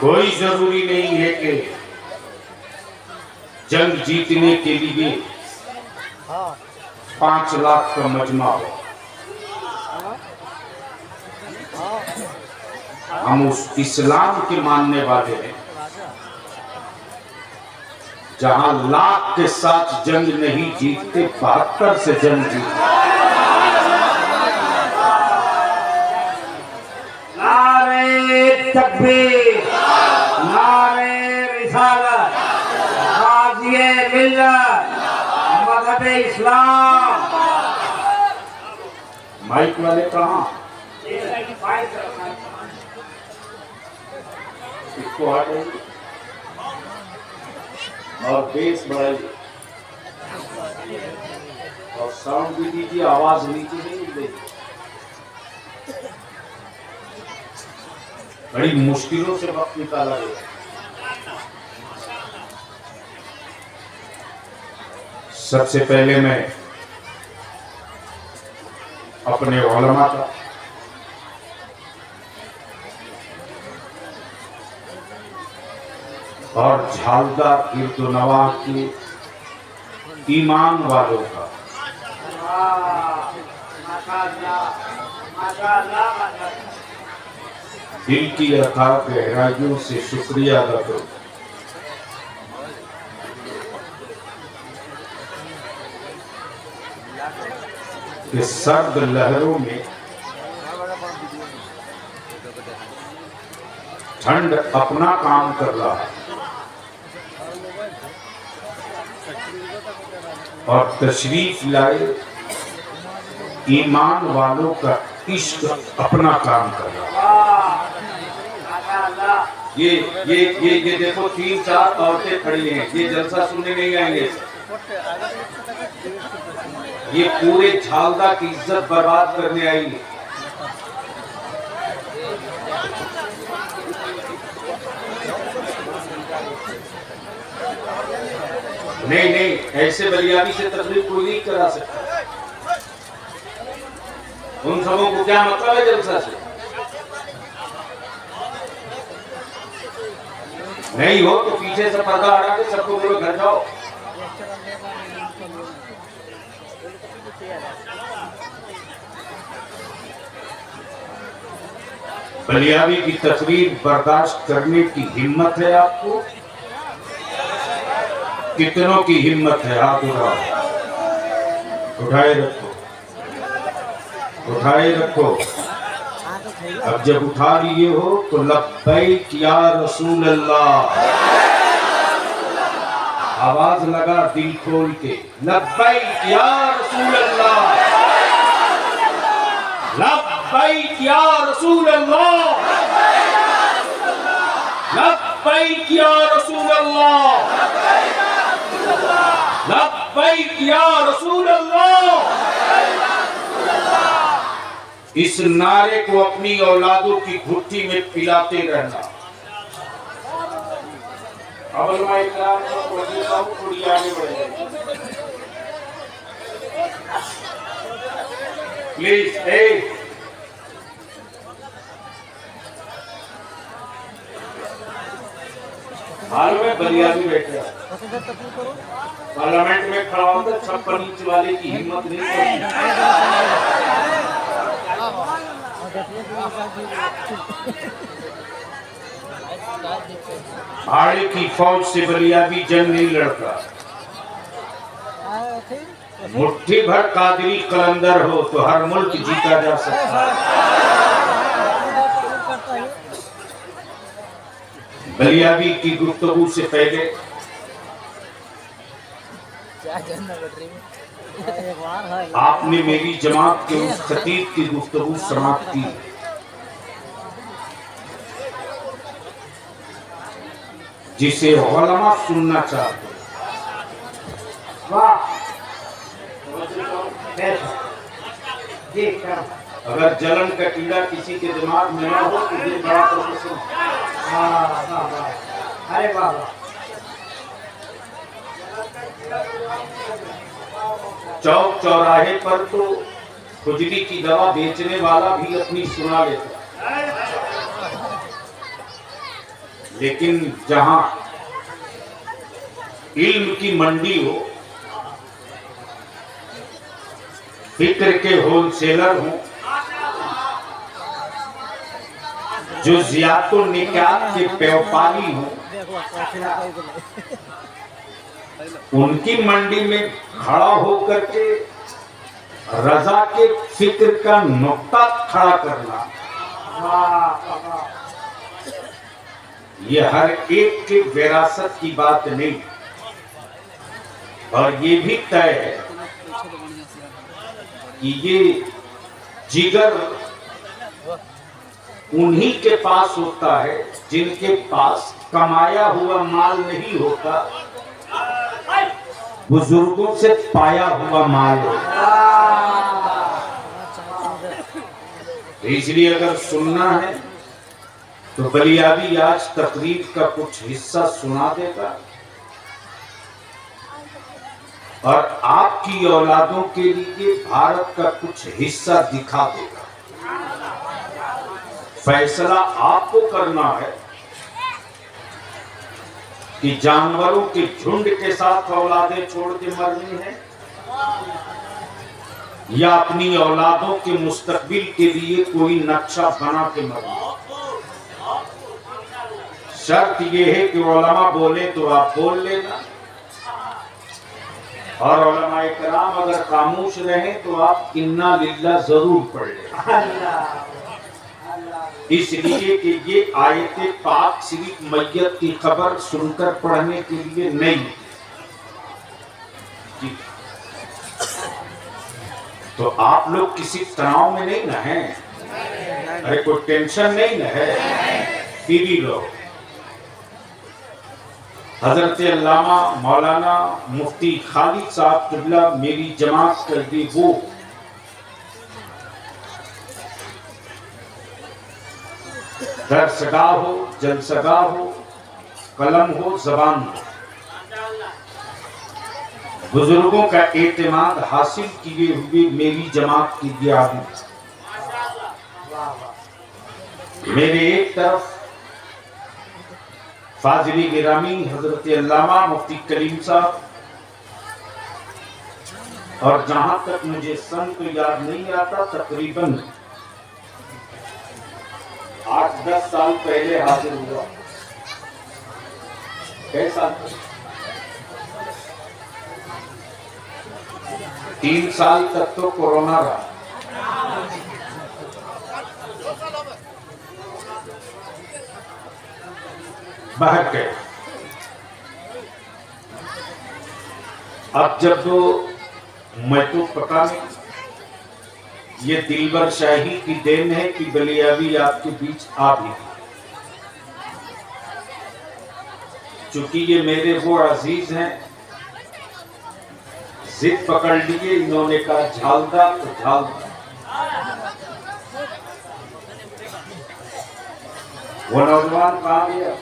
कोई जरूरी नहीं है कि जंग जीतने के लिए 5 लाख का मजमा हो। हम उस इस्लाम के मानने वाले हैं जहां लाख के साथ जंग नहीं जीतते, 72 से जंग जीतते। नारे तकबीर, नारे रिसालत, गाज़िए मिल्लत, मज़हब इस्लाम। माइक वाले कहाँ? इसको हटाइए और बेस बढ़ाइए और साउंड भी दीजिए, आवाज नीचे नहीं देगी। बड़ी मुश्किलों से वक्त निकाला गया। सबसे पहले मैं अपने उलमा का और झालदार कीर्तनवा के ईमान वालों का दिल की अथाह गहराइयों से शुक्रिया अदा करूं कि सर्द लहरों में ठंड अपना काम कर रहा है और तशरीफ लाए ईमान वालों का इश्क अपना काम कर रहा है। ये देखो 3-4 औरतें खड़ी हैं, ये जलसा सुनने नहीं आएंगे। ये पूरे झालदा की इज्जत बर्बाद करने आई है। नहीं, ऐसे बलियानी से तकलीफ कोई नहीं करा सकता। उन सबों को क्या मतलब है जलसा से? नहीं हो तो पीछे से पर्दा हटा के सबको बोलो घर जाओ। बलियावी की तकरीर बर्दाश्त करने की हिम्मत है आपको? कितनों की हिम्मत है? हाथ उठाओ, उठाए रखो, उठाए रखो। अब जब उठा लिए हो तो लब्बैक या रसूल अल्लाह, आवाज लगा दिल खोल के, लब्बैक या रसूल अल्लाह, लब्बैक या रसूल अल्लाह, लब्बैक या रसूल अल्लाह, लब्बैक या रसूल अल्लाह। इस नारे को अपनी औलादों की घुट्टी में पिलाते रहना। थोड़ी आगे बढ़े प्लीज। हाल में बलियानी बैठे पार्लियामेंट में खड़ा होकर 56 इंच वाले की हिम्मत नहीं करती। भाड़े की फौज से बलियाबी जंग नहीं लड़ता। मुट्ठी भर कादरी कलंदर हो तो हर मुल्क जीता जा सकता है। बलियाबी की गुफ्तगू से पहले आपने मेरी जमात के उस खतीब की गुफ्तगू समाप्त की जिसे उलमा सुनना चाहते। अगर जलन का कीड़ा किसी के दिमाग में ना हो तो दिल बड़ा प्रोफेशन। अरे बाबा चौक चौराहे पर तो खुजली की दवा बेचने वाला भी अपनी सुना लेता, लेकिन जहां इल्म की मंडी हो, फिक्र के होलसेलर हो, जो जियातो निकात के व्यापारी हो, उनकी मंडी में खड़ा होकर के रजा के फिक्र का नुक्ता खड़ा करना, ये हर एक के विरासत की बात नहीं। और ये भी तय है कि ये जिगर उन्हीं के पास होता है जिनके पास कमाया हुआ माल नहीं होता, बुजुर्गों से पाया हुआ माल होता। इसलिए अगर सुनना है तो बलियाबी आज तकरीर का कुछ हिस्सा सुना देगा और आपकी औलादों के लिए भारत का कुछ हिस्सा दिखा देगा। फैसला आपको करना है कि जानवरों के झुंड के साथ औलादें छोड़ के मरनी है या अपनी औलादों के मुस्तकबिल के लिए कोई नक्शा बना के मरनी है। शर्त यह है कि उलमा बोले तो आप बोल लेना, और उलमा इकराम अगर खामोश रहे तो आप इन्ना लिल्लाह जरूर पढ़ लेना। इसलिए कि ये आयते पाक सिर्फ मैयत की खबर सुनकर पढ़ने के लिए नहीं, तो आप लोग किसी तनाव में नहीं ना हैं, अरे कोई टेंशन नहीं ना है। फ्री लोग हजरत अल्लामा मौलाना मुफ्ती खालिद साहब किबला मेरी जमात कर दी वो दरसगाह हो, जलसगाह हो, कलम हो, जबान हो, बुजुर्गों का एतमाद हासिल किए हुए मेरी जमात की दियादी। मेरे एक तरफ फाजिली गिरामी हजरत अल्लामा मुफ्ती कलीम साहब, और जहां तक मुझे सन तो याद नहीं आता, तकरीबन 8-10 साल पहले हाजिर हुआ। कैसा 3 साल तक तो कोरोना रहा। बाहर गए। अब जब तो मैं तो पता नहीं, ये दिलबर शाही की देन है कि बलियाबी आपके बीच आ भी, चूंकि ये मेरे वो अजीज हैं, जिद पकड़ लिए, इन्होंने कहा झालदा तो झालदा। वो नौजवान कहाँ गया?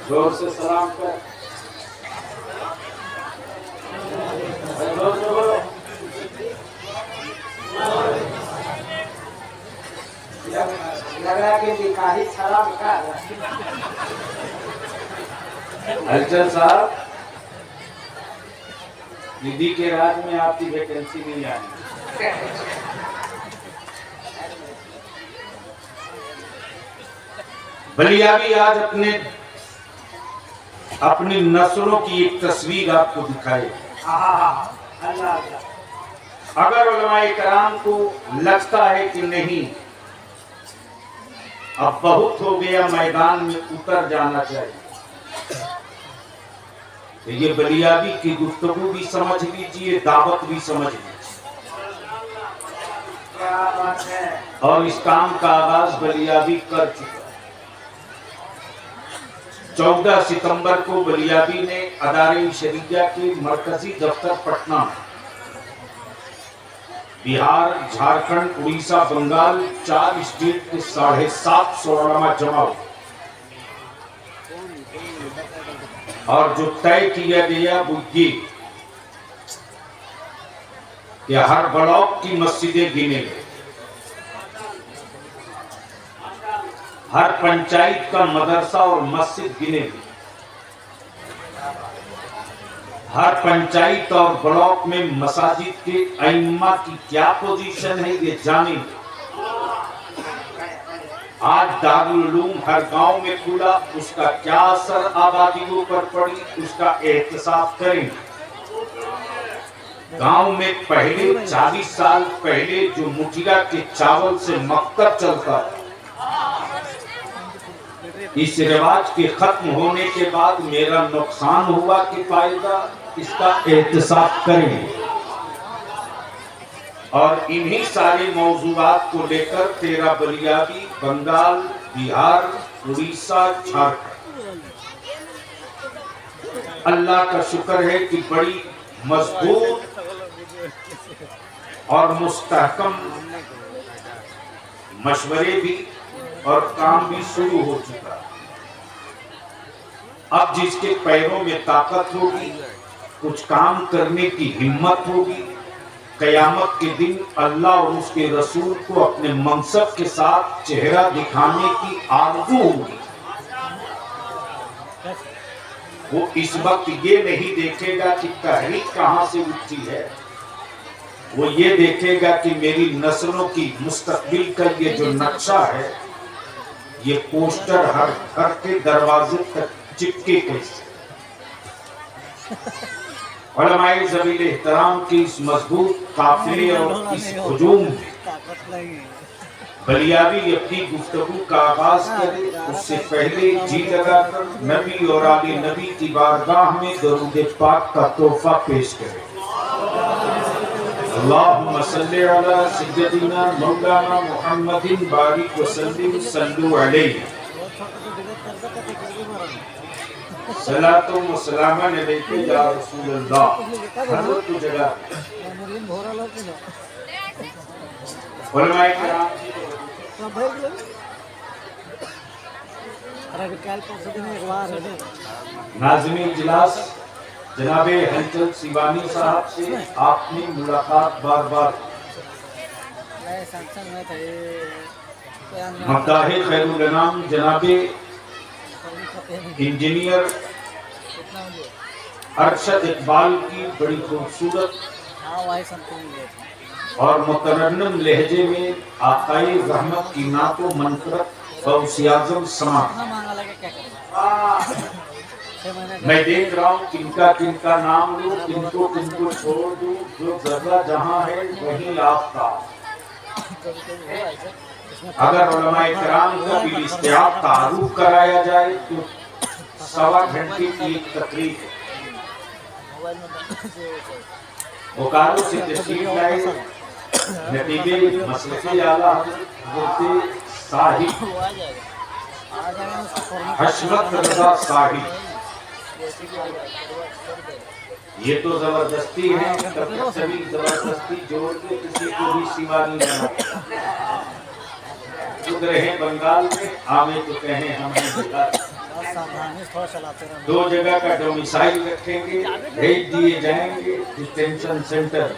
जोर से सलाम कर। लग रहा कि निकाही सलाम कर। हलचल साहब, निधि के राज में आपकी वैकेंसी नहीं आनी। बलिया भी आज अपनी नस्लों की एक तस्वीर आपको दिखाए। अगर उलमाए कराम को लगता है कि नहीं अब बहुत हो गया, मैदान में उतर जाना चाहिए, तो ये बलियाबी की गुफ्तगू भी समझ लीजिए, दावत भी समझ लीजिए। क्या बात है। और इस काम का आगाज बलियाबी कर चुका। 14 सितंबर को बलियाबी ने अदारे शरीया के मरकजी दफ्तर पटना में बिहार, झारखंड, उड़ीसा, बंगाल 4 स्टेट के 750 उलमा जमा हुए और जो तय किया गया वो ये कि हर ब्लॉक की मस्जिदें गिने गए, हर पंचायत का मदरसा और मस्जिद गिने गए, हर पंचायत और ब्लॉक में मसाजिद के अइम्मा की क्या पोजीशन है ये जानेंगे। आज दारुल उलूम हर गांव में खुला, उसका क्या असर आबादियों पर पड़ी उसका एहतसाब करेंगे। गांव में पहले 40 साल पहले जो मुठिया के चावल से मक्तब चलता था, इस रिवाज के खत्म होने के बाद मेरा नुकसान हुआ कि फायदा, इसका एहतसाब करेंगे। और इन्हीं सारे मौजूदात को लेकर तेरा बलियाबी बंगाल, बिहार, उड़ीसा, झारखंड, अल्लाह का शुक्र है कि बड़ी मजबूत और मुस्तहकम मशवरे भी और काम भी शुरू हो चुका है। अब जिसके पैरों में ताकत होगी, कुछ काम करने की हिम्मत होगी, कयामत के दिन अल्लाह और उसके रसूल को अपने मनसब के साथ चेहरा दिखाने की आरज़ू होगी। वो इस वक्त ये नहीं देखेगा कि तहरीक कहां से उठी है, वो ये देखेगा कि मेरी नस्लों की मुस्तकबिल का ये जो नक्शा है, ये पोस्टर हर घर के दरवाजे तक चिपके कैसे। उलमाए ज़मील एहतराम की इस मजबूत काफिले और इस हुजूम में बलियाबी अपनी गुफ्तगू का आगाज करे, उससे पहले जी लगाकर नबी और आले नबी की बारगाह में दरूद पाक का तोहफा पेश करे। अल्लाहुम्मा सल्ली अला सय्यदिना मौलाना मुहम्मदिन बारिक वसल्लिम सल्लु अलैहि सलातो व सलामन अलैहि या रसूलल्लाह। हजरत की जगह उलमाए किराम नाज़िमीन इजलास जनाबे हलचल शिवानी साहब से आपने मुलाकात बार-बार मद्दाहे खैरुल अनाम जनाबे इंजीनियर अरशद इकबाल की बड़ी खूबसूरत और मुतरन्नम लहजे में आकाए रहमत की नातो मनफरत गौसे आज़म समा। मैं देख रहा हूँ किनका किनका नाम लूं, किनको किनको छोड़ दूं, जो जगह जहाँ है वहीं आपका। अगर उलमाए किराम को भी इस्तेआब तारुफ कराया जाए तो 1.25 घंटे की एक तकरीर है। बोकारो से तशरीफ लाए नतीबे मसलकी आला हज़रत साहिब हशमत रज़ा साहिब, ये तो जबरदस्ती है, सभी जबरदस्ती जोड़ के किसी को भी सीमा नहीं बना। खुद रहे बंगाल में, आवे तो कहें हमें 2 जगह का डोमिसाइल रखेंगे, भेज दिए जाएंगे डिटेंशन सेंटर।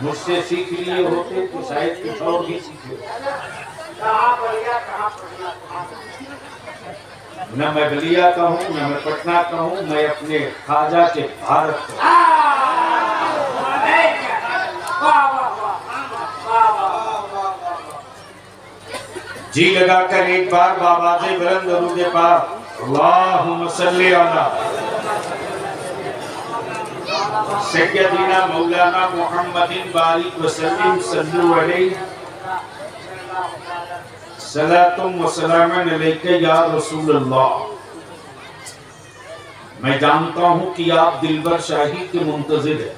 मुझसे सीख लिए होते तो शायद कुछ और भी सीखे। न मैं बलिया का हूँ, न मैं पटना का हूँ, मैं अपने खाजा के भारत का हूँ। जी लगाकर एक बार बाबा से बुलंद दरूद पाक अल्लाहुम्मा सल्ली अला सय्यदीना मौलाना मुहम्मदिन बारिक वसल्लिम सल्लु अलैहि सलातुम व सलामन अलैका या रसूल अल्लाह। मैं जानता हूं कि आप दिलबर शाही के मुंतजिर हैं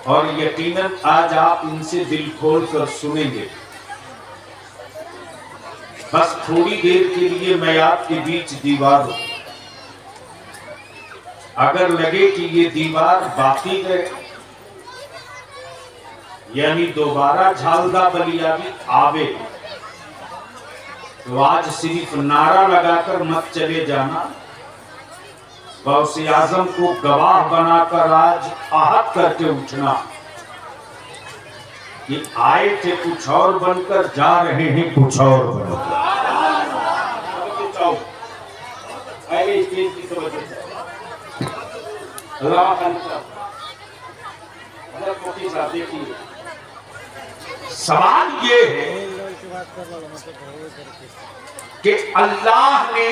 और यकीनन आज आप इनसे दिल खोल कर सुनेंगे। बस थोड़ी देर के लिए मैं आपके बीच दीवार हूं। अगर लगे कि ये दीवार बाकी है यानी दोबारा झालदा बलियाबी आवे तो आज सिर्फ नारा लगाकर मत चले जाना, गौसे आजम को गवाह बनाकर आज आहत करके उठना कि आए थे कुछ और बनकर, जा रहे हैं कुछ और बनकर। देखिए सवाल ये है कि अल्लाह ने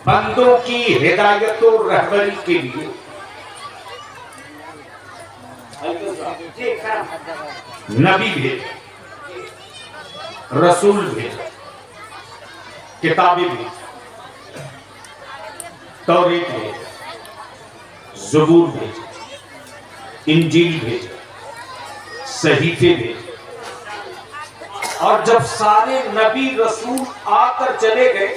बंदों की हिदायत और रहबरी के लिए नबी भेजे, रसूल भेजे, किताबें भेजी, तौरात भेजे, ज़बूर भेजे, इंजील भेजे, सहीफे भेजे। और जब सारे नबी रसूल आकर चले गए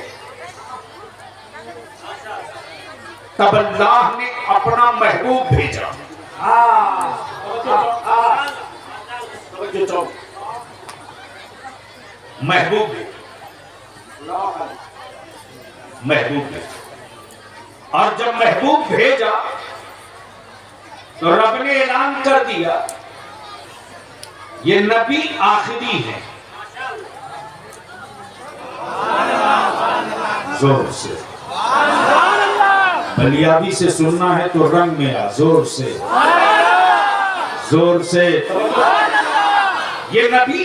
तब अल्लाह ने अपना महबूब भेजा। महबूब भेजा और जब महबूब भेजा तो रब ने ऐलान कर दिया ये नबी आखिरी है। जोर से बलियाबी से सुनना है तो रंग में आ, जोर से जोर से। ये नबी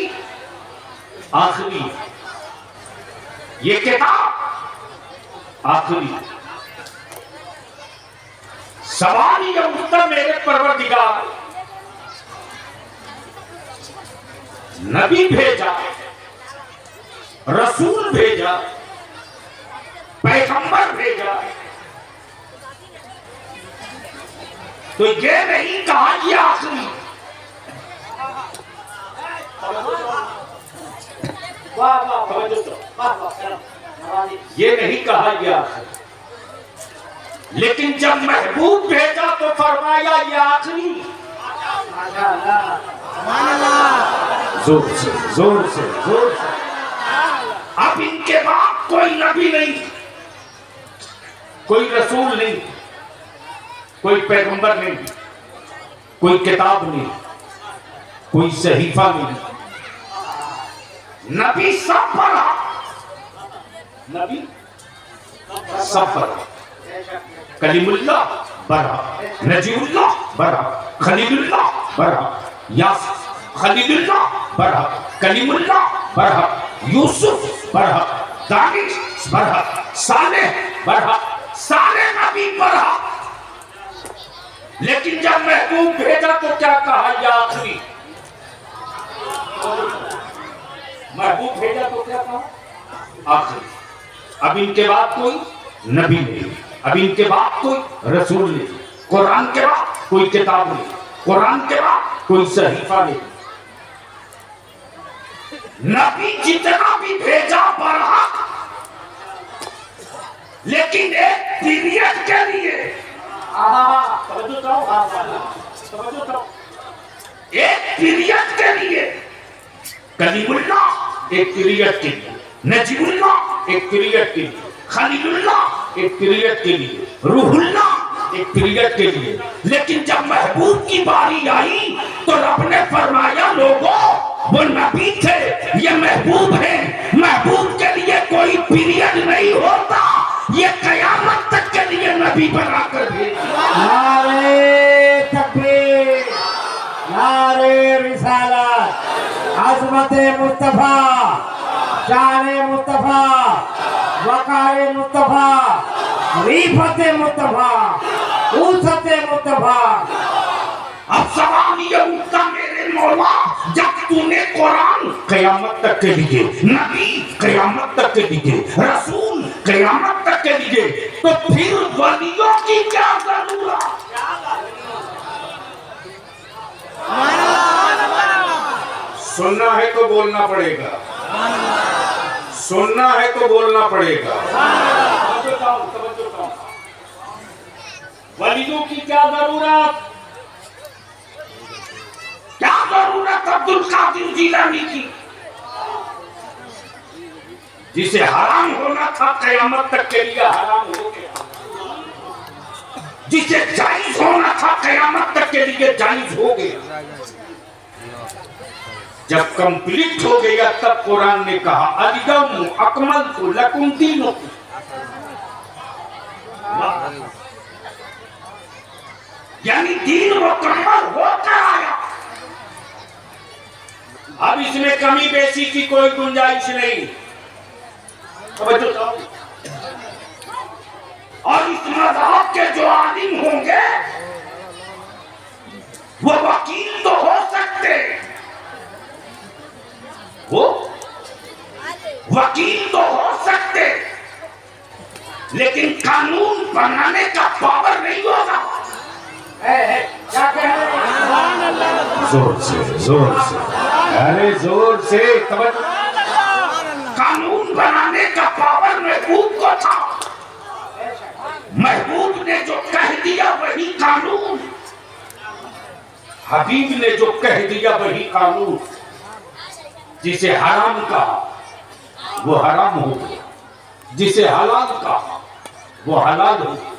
आखिरी है, ये किताब आखिरी है। सवाल ये उठता मेरे परवरदिगार, नबी भेजा, रसूल भेजा, पैगंबर भेजा, तो ये नहीं कहा ये आखिरी। ये नहीं कहा ये आखिरी, लेकिन जब महबूब भेजा तो फरमाया ये आखिरी। जोर से जोर से जोर से। अब इनके बाद कोई नबी नहीं, कोई रसूल नहीं, कोई पैगंबर नहीं, कोई किताब नहीं, कोई सहीफा नहीं। नबी सब पर, नबी सब पर। कलीमुल्लाह बरा, नजीउल्लाह बरा, खलीलुल्लाह बरा, यास खलीलुल्लाह बरा, कलीमुल्लाह बरा, यूसुफ बरा, दानिश बरा, सालेह बरा, सारे नबी बरा। लेकिन जब महबूब भेजा तो क्या कहा या आखिरी। महबूब भेजा तो क्या कहा आखिरी। अब इनके बाद कोई नबी नहीं, अब इनके बाद कोई रसूल नहीं, कुरान के बाद कोई किताब नहीं, कुरान के बाद कोई सहीफा नहीं। नबी जितना भी भेजा बढ़ा, लेकिन एक पीरियड के लिए, एक पीरियड के लिए। कलीमुल्लाह एक पीरियड के लिए, नजीबुल्लाह एक पीरियड के लिए, खलीलुल्लाह एक पीरियड के लिए, रूहुल्लाह एक पीरियड के लिए। लेकिन जब महबूब की बारी आई तो रब ने फरमाया लोगों वो नबी थे, ये महबूब है। पीरियड नहीं होता, ये कयामत तक के लिए नबी बनाकर भेजा। नारे तकबीर, नारे रिसालत, अज़मते मुस्तफा, शाने मुस्तफा, वकारे मुस्तफा, रीफते मुस्तफा, उलसते मुस्तफा। अब सवाल ये उठता मेरे मौला, जब तूने कुरान कयामत तक के लिए, नबी कयामत तक के लिए, रसूल कयामत तक के लिए, तो फिर वलियों की क्या जरूरत? सुनना है तो बोलना पड़ेगा, सुनना है तो बोलना पड़ेगा। वलियों की क्या जरूरत? क्या जरूरत अब्दुल कादिर जिलानी की, जिसे हराम होना था कयामत तक के लिए हराम हो गया, जिसे जायज होना था कयामत तक के लिए जायज हो गया। जब कंप्लीट हो गया तब कुरान ने कहा अलियौम अकमलतु लकुम दीनकुम। यानी दीन मुकम्मल होकर आया। अब इसमें कमी बेसी की कोई गुंजाइश नहीं। और इस मज़हब के जो आलिम होंगे वो वकील तो हो सकते, वो वकील तो हो सकते, लेकिन कानून बनाने का पावर नहीं होगा। क्या कह रहे हैं? जोर से, अरे जोर से। कानून बनाने का पावर महबूब को था। महबूब ने जो कह दिया वही कानून, हबीब ने जो कह दिया वही कानून। जिसे हराम कहा वो हराम हो गया, जिसे हलाल कहा वो हलाल हो गया,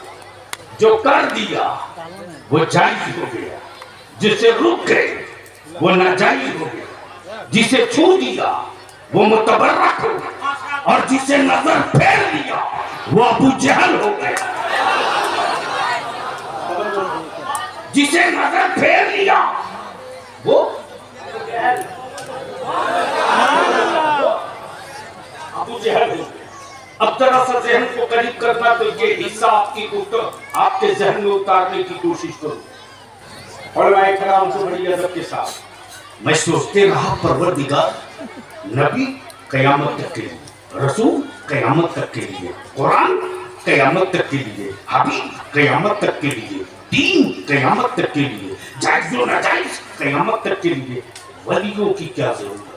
जो कर दिया वो जायज हो गया, जिसे रुक गए वो नाजायज हो गया, जिसे छू दिया वो मुतबर्रक हो गया, और जिसे नजर फेर दिया वो अबू जहल हो गया। जिसे नजर फेर लिया वो अबू जहल हो गया। अब जरा सा जहन को करीब करना, तो ये हिस्सा आपकी आपके जहन में उतारने की कोशिश करो। और मैं कराम से बड़ी अदब के साथ मैं सोचते रहा, परवरदिगार नबी कयामत तक के लिए, रसूल कयामत तक के लिए, कुरान कयामत तक के लिए, हबीब कयामत तक के लिए, दीन कयामत तक के लिए, जायज व नाजायज कयामत तक के लिए, वलियों की क्या जरूरत?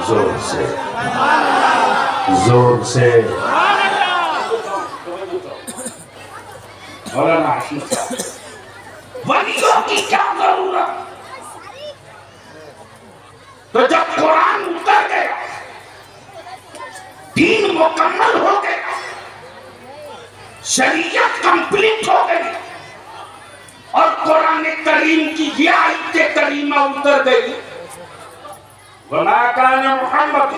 जोर से, जोर से। मौलाना हाशिम साहब, वलियों की क्या जरूरत? तो जब कुरान उतर गया, दीन मुकम्मल हो गया, शरीयत कंप्लीट हो गई, और कुरान करीम की ये आयत करीमा उतर गई, वमा कान मुहम्मद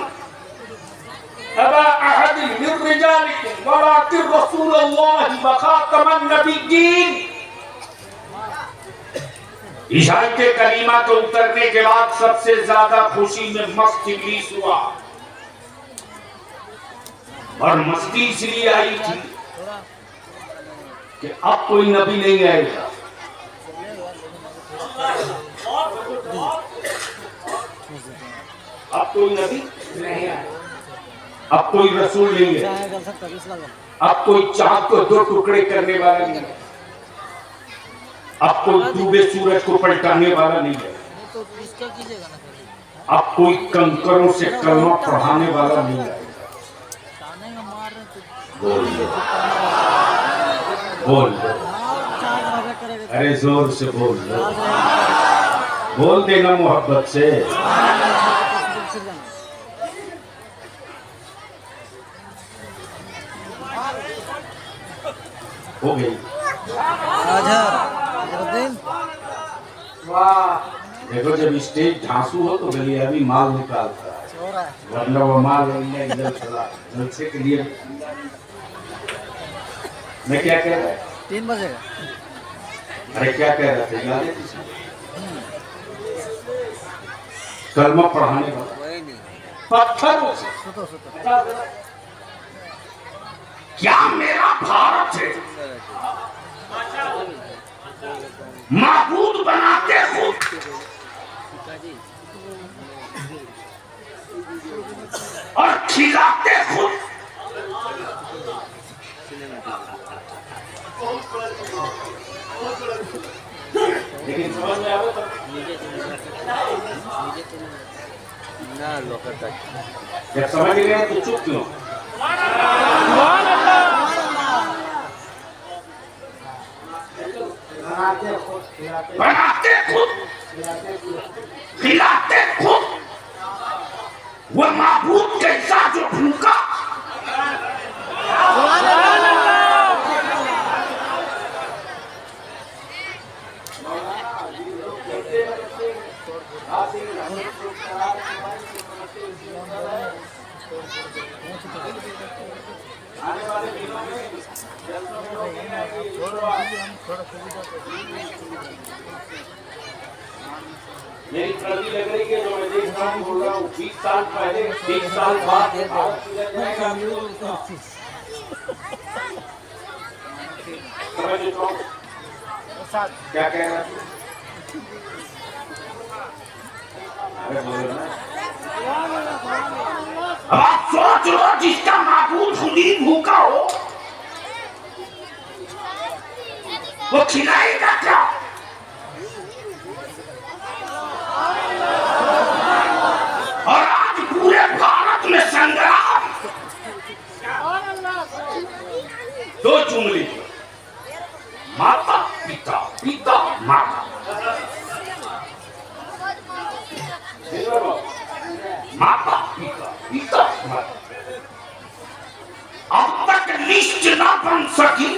अबा अहद मिन रिजालिकुम वलाकिन रसूलुल्लाह व खातमन नबिय्यीन। इस आयत करीमा को उतरने के बाद सबसे ज्यादा खुशी में मस्त इब्लीस हुआ, और मस्ती इसलिए आई थी कि अब कोई नबी नहीं आएगा, अब कोई नबी नहीं आएगा, अब कोई रसूल नहीं है, अब कोई चांद को दो टुकड़े करने वाला नहीं है, अब कोई डूबे सूरज को पलटाने वाला नहीं है, अब कोई कंकरों से कलमा पढ़ाने वाला नहीं है। बोल बोल, अरे जोर से बोल, बोल देना मोहब्बत से। हो गई। वाह, देखो जब स्टेज ढांसू हो तो गलियाबी माल निकालता है। रहा है। वरना वो माल इंडिया जलसे के लिए मैं क्या कह रहा 3 बजेगा। अरे क्या कह रहा था याद है कलमा पढ़ाने वाला वही नहीं। पत्थरों से सुतो सुतो। क्या मेरा भारत है माबूद बनाते खुद और खिलाते खुद लेकिन समझ में आवे ना लोकता जब समझ गए तो चुप क्यों बनाते खुद खिलाते खुद वो माबूद कैसा जो भूखा मेरी प्रति लग रही है जो मैं देख रहा हूँ बोल रहा हूँ 20 साल पहले 20 साल बाद भारत किधर जाएगा समझ रहे हो क्या कह रहा है अरे बोलो ना अब आप सोच लो जिसका माबूद खुदी भूखा हो वो खिलाएगा क्या और आज पूरे भारत में संग्राम दो जुमले माता पिता पिता माता माता पिता पिता माता अब तक लिस्ट ना बन सकी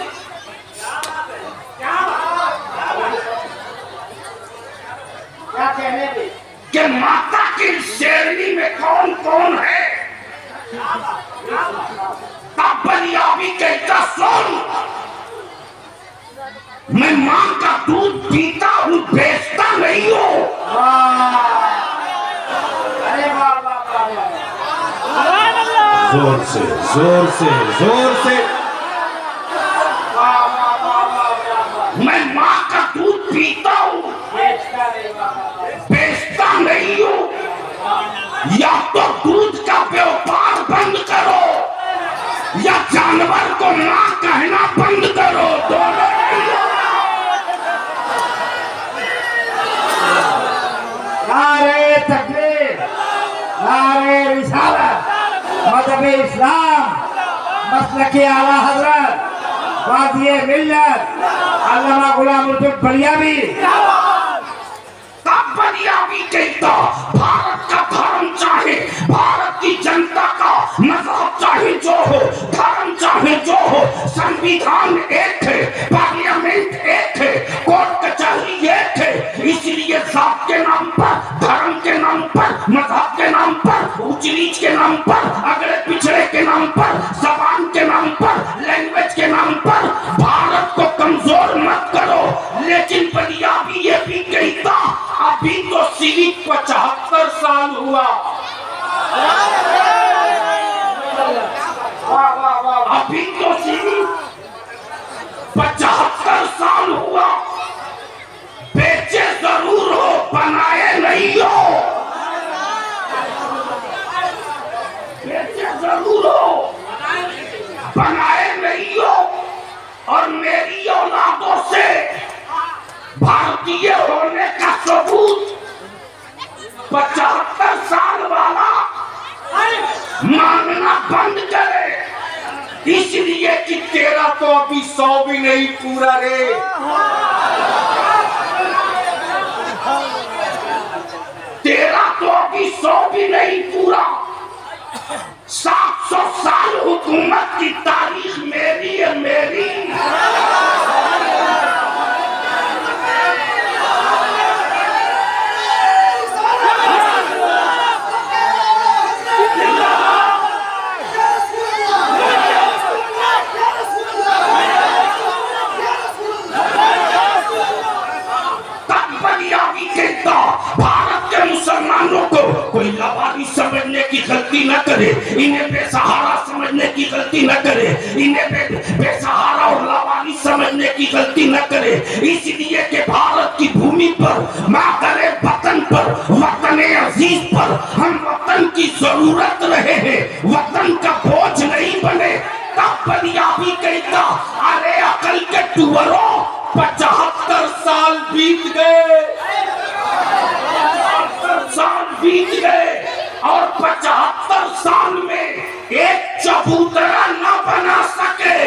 क्या कहने दे कि माता की श्रेणी में कौन कौन है तब बलियाबी कहता सुन मैं मां का दूध पीता हूं बेचता नहीं हूं अरे वाह वाह वाह जोर से जोर से जोर से मैं मां का दूध पीता हूं बेचता नहीं हूं या तो दूध का व्यापार बंद करो या जानवर को मां कहना बंद करो दोनों नारे तकबीर नारे रिसालत मज़हब इस्लाम मसलक आला हजरत वादिये मिल्लत अल्लामा गुलाम रसूल बलियावी तब बलियावी कहता भारत का धर्म चाहे भारत की जनता का मजहब चाहे जो हो धर्म चाहे जो हो संविधान एक है पार्लियामेंट एक है कोर्ट कचहरी एक है इसलिए जात के नाम पर धर्म के नाम पर मजहब के नाम पर ऊंच नीच के नाम पर अगले पिछड़े के नाम पर जबान के नाम पर लैंग्वेज के नाम पर भारत को कमजोर मत करो लेकिन बलियावी ये भी कहता अभी तो सिर्फ 75 साल हुआ अभी तो सिर्फ 75 साल हुआ बेचे जरूर हो बनाए नहीं हो बेचे जरूर हो बनाए नहीं हो और मेरी औलादों से भारतीय होने का सबूत 75 साल वाला मांगना बंद करे इसलिए कि तेरा तो अभी 100 भी नहीं पूरा रे तेरा तो अभी 100 भी नहीं पूरा 700 साल हुकूमत की तारीख मेरी है मेरी मुसलमानों को कोई लवारी समझने की गलती न करे, इन्हें बेसहारा समझने की गलती न करे, इन्हें बेसहारा और लवारी समझने की गलती न करे। इसलिए कि भारत की भूमि पर, मातरे वतन पर, वतन अजीज पर हम वतन की जरूरत रहे हैं, वतन का बोझ नहीं बने। तब बलियाबी कहता, अरे अकल के टुवरों 75 साल बीत गए, 75 साल बीत गए और 75 साल में एक चबूतरा न बना सके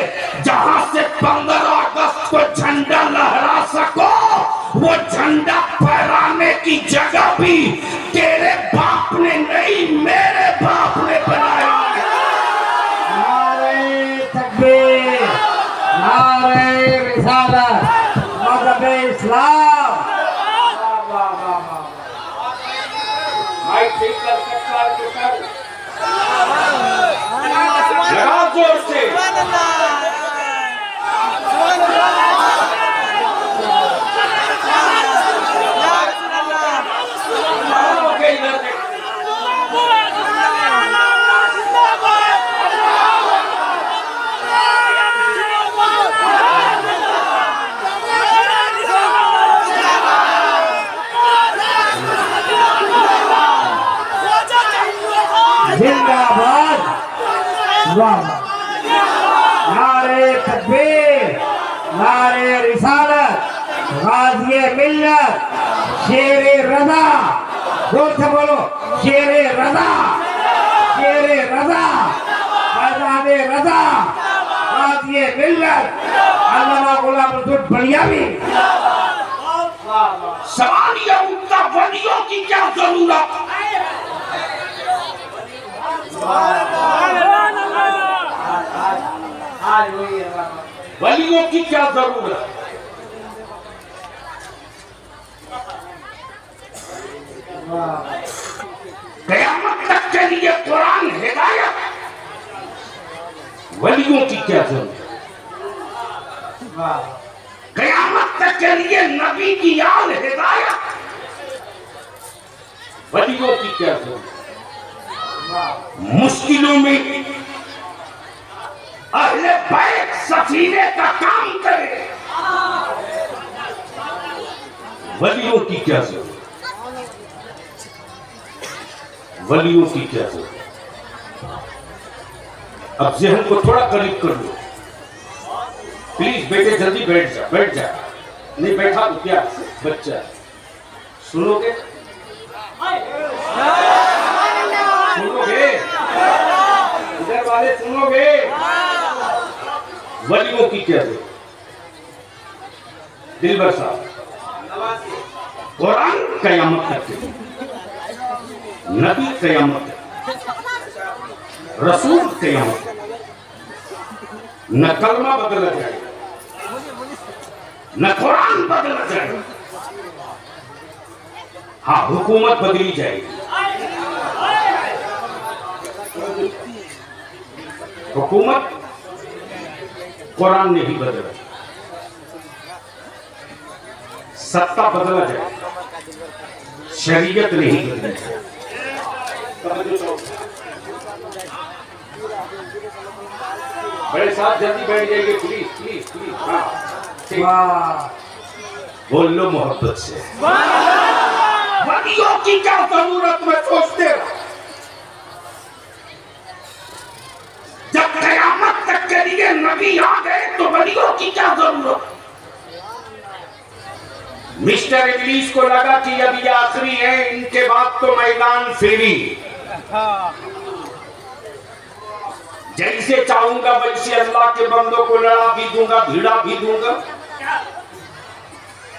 जहां से 15 अगस्त को झंडा लहरा सको। वो झंडा फहराने की जगह भी तेरे बाप ने नहीं, मेरे बाप ने बनाया। नारे तकबीर, नारे रिसालत, मज़हब इस्लाम। वाह वाह वाह वाह। माइक ठीक कर, लगा जोर से। ओके, इधर देख। जिंदाबाद। वाह। नारे तकबीर, नारे रिसालत, गाज़ी मिल्लत, शेरे रज़ा। जोर से बोलो, शेरे रज़ा, शेरे रज़ा, आज़ादे रज़ा, गाज़ी मिल्लत, अल्लामा गुलाम रसूल बलियावी। सवाल यह उठता, वलियों की क्या जरूरत? वलियों की क्या जरूरत? क़यामत तक के लिए कुरान हिदायत, वलियों की क्या जरूरत? क़यामत तक के लिए नबी की याद हिदायत, वलियों की क्या जरूरत? मुश्किलों में अहले बैत सफीने का काम करे, वलियों की क्या जरूरत? वलियों की क्या जरूरत? अब ज़हन को थोड़ा करीब कर लो प्लीज। बेटे जल्दी बैठ जा, बैठ जा। नहीं बैठा तो क्या बच्चा, सुनोगे? सुनोगे? इधर वाले सुनोगे? वलियों की क्या जरूरत? दिलबर साहब, कुरान क़यामत तक के, नबी क़यामत तक, रसूल क़यामत तक, न कलमा बदला जाए, न कुरान बदला जाए। हाँ, हुकूमत बदली जाएगी, हुकूमत कुरान नहीं बदला, सत्ता बदला जाए, शरीयत नहीं बदली जाए। बड़े साहब जल्दी बैठ जाइए प्लीज प्लीज प्लीज। हाँ, बोल लो मोहब्बत से। वलियों की क्या जरूरत में सोचते रहो। जब क़यामत तक के लिए नबी आ गए तो वलियों की क्या जरूरत? मिस्टर इंग्लिश को लगा कि अब ये आखिरी है, इनके बाद तो मैदान फेरी, जैसे चाहूंगा वैसे अल्लाह के बंदों को लड़ा भी दूंगा, भिड़ा भी दूंगा,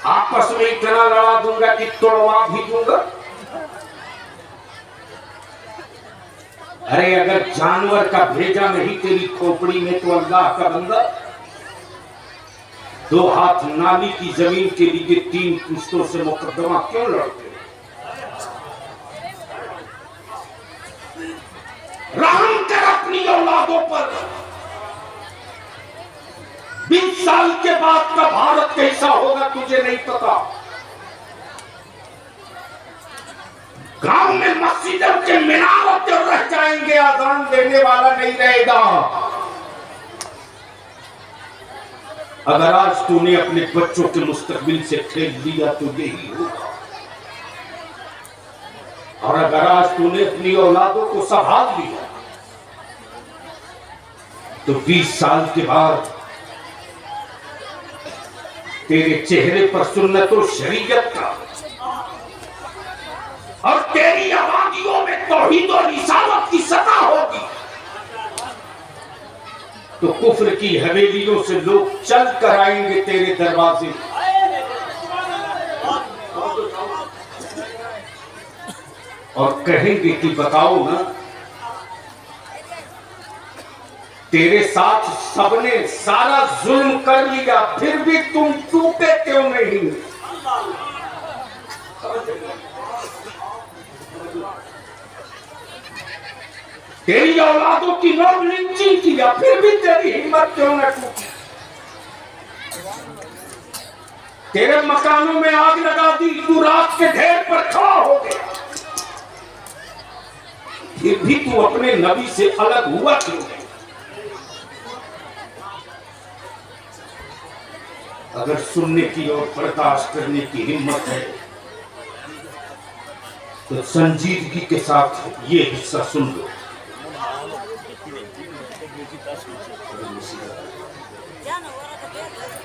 आपस में इतना लड़ा दूंगा कि तोड़वा भी दूंगा। अरे अगर जानवर का भेजा नहीं तेरी खोपड़ी में तो अल्लाह का बंदा 2 हाथ नाली की जमीन के लिए 3 पुश्तों से मुकदमा क्यों लड़ते? रहम कर अपनी औलादों पर। 20 साल के बाद का भारत कैसा होगा तुझे नहीं पता। गांव में मस्जिदों के मीनार तो रह जाएंगे, आजान देने वाला नहीं रहेगा। अगर आज तूने अपने बच्चों के मुस्तकबिल से खेल लिया तो यही होगा, और अगर आज तूने अपनी औलादों को संभाल लिया तो 20 साल के बाद तेरे चेहरे पर सुन्नत और शरीयत का और तेरी आबादियों में तौहीद और रिसालत की सता होगी। तो कुफ्र की हवेलियों से लोग चल कर आएंगे तेरे दरवाजे, और कहेंगे कि बताओ ना, तेरे साथ सबने सारा जुल्म कर लिया, फिर भी तुम टूटे क्यों नहीं? तेरी औलादों की नौक लिंचिंग किया, फिर भी तेरी हिम्मत क्यों न टूटी? तेरे मकानों में आग लगा दी, तू रात के ढेर पर खड़ा हो गया, फिर भी तू अपने नबी से अलग हुआ क्यों नहीं? अगर सुनने की और बर्दाश्त करने की हिम्मत है तो संजीदगी के साथ ये हिस्सा सुन लो।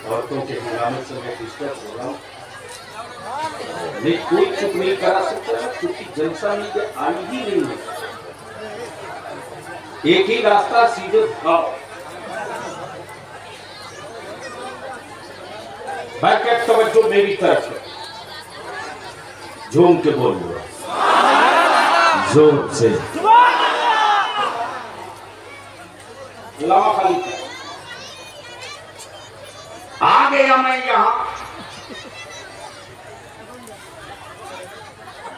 औरतों के हंगामे से मैं डिस्टर्ब हो रहा हूँ, नहीं कोई चुप नहीं करा सकता है, क्योंकि जलसा में आई ही नहीं है। एक ही रास्ता, सीधे भाव। भाई क्या तवज्जो मेरी तरफ है, झूम के बोल लो जोर से। लामा खाली आ गया मैं यहां,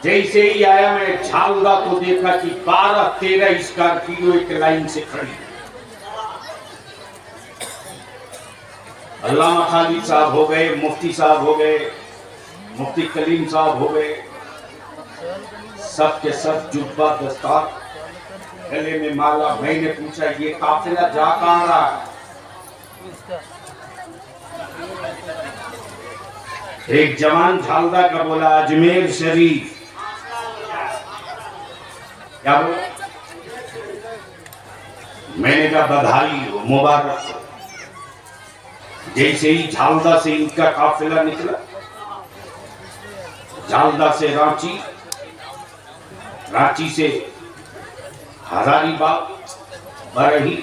जैसे ही आया मैं झालदा को देखा कि 12-13 स्कॉर्पियो एक लाइन से खड़ी। अल्लामा खालिद साहब हो गए, मुफ्ती साहब हो गए, मुफ्ती कलीम साहब हो गए, सब के सब जुब्बा दस्तार, गले में माला। मैंने पूछा ये काफिला जा कहां रहा है? एक जवान झालदा का बोला अजमेर शरीफ। क्या बोला? मैंने कहा बधाई हो, मुबारक हो। जैसे ही झालदा से इनका काफिला निकला, झालदा से रांची, रांची से हजारीबाग, बरही,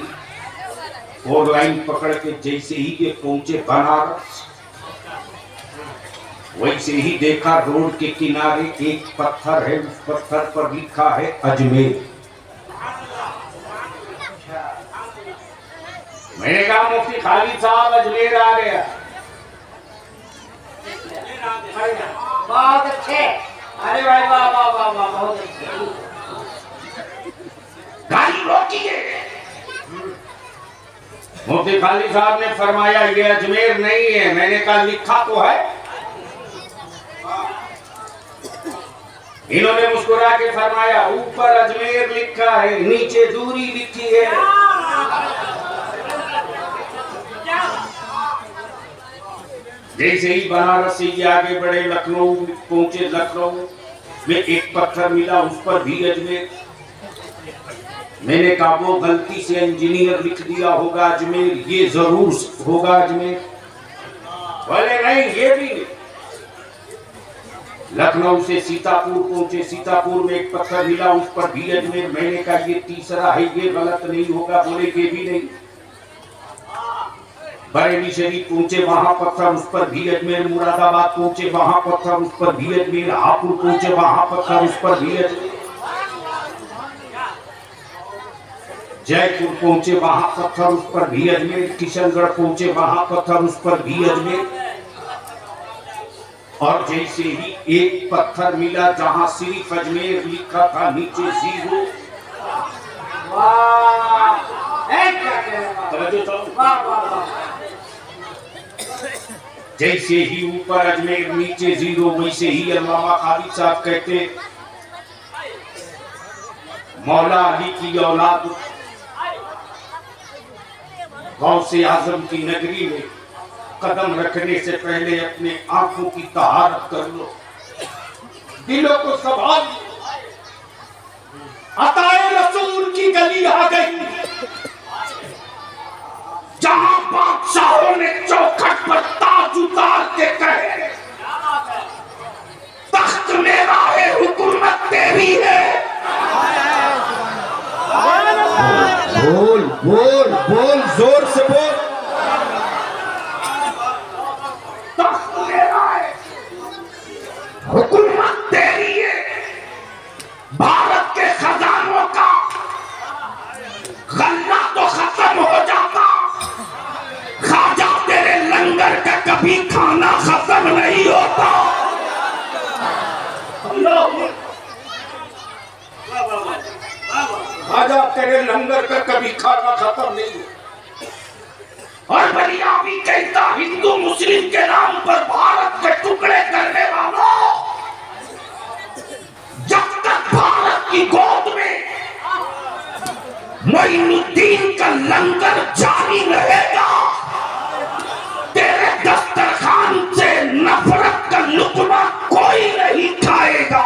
4 लाइन पकड़ के जैसे ही ये पहुंचे बनारस, वैसे ही देखा रोड के किनारे एक पत्थर है, उस पत्थर पर लिखा है अजमेर। मैंने कहा मुफ्ती खालिद साहब अजमेर आ गया। बहुत अच्छे, अरे भाई वाह वाह वाह वाह, बहुत अच्छे। गाड़ी रोकिए। मुफ्ती खालिद साहब ने फरमाया ये अजमेर नहीं है। मैंने कहा लिखा तो है। इन्होंने मुस्कुरा के फरमाया ऊपर अजमेर लिखा है, नीचे दूरी लिखी है। जैसे ही बनारस से ये आगे बढ़े, लखनऊ पहुंचे, लखनऊ में एक पत्थर मिला, उस पर भी अजमेर। मैंने कहा वो गलती से इंजीनियर लिख दिया होगा अजमेर, ये जरूर होगा अजमेर। बोले नहीं ये भी नहीं। लखनऊ से सीतापुर पहुंचे, सीतापुर में एक पत्थर मिला, उस पर भी अजमेर। मैंने कहा ये तीसरा है, ये गलत नहीं होगा। बोले ये भी नहीं। बरेली शरीफ पहुंचे, वहां पत्थर, उस पर भी अजमेर। मुरादाबाद पहुंचे, वहां पत्थर, उस पर भी अजमेर। हापुड़ पहुंचे, वहां पत्थर, उस पर भी अजमेर। जयपुर पहुंचे, वहां पत्थर, उस पर भी अजमेर। किशनगढ़ पहुंचे, वहां पत्थर, उस पर भी अजमेर। और जैसे ही एक पत्थर मिला जहां सिर्फ अजमेर लिखा था, नीचे जीरो। जैसे ही ऊपर अजमेर नीचे जीरो, वैसे ही अल्लामा खालिद साहब कहते मौला अली की औलाद गौसे आजम की नगरी में कदम रखने से पहले अपने आंखों की तहारत कर लो, दिलों को संभाल लो। अताए रसूल की गली आ गई, जहां बादशाहों ने चौखट पर ताज उतार के कहे तख्त मेरा है, हुकूमत तेरी है। बोल बोल बोल, जोर से बोल। तख्त मेरा है, हुकूमत तेरी है। भारत के खजानों का गल्ला तो खत्म हो जाता, खाजा तेरे लंगर का कभी खाना खत्म नहीं होता। खाजा तेरे लंगर का कभी खाना खत्म नहीं होता। और बलिया भी कहता, हिंदू मुस्लिम के नाम पर भारत के टुकड़े करने वालों, जब तक भारत की गोद में मोइनुद्दीन का लंगर जारी रहेगा, तेरे दस्तरखान से नफरत का लुकमा कोई नहीं खाएगा।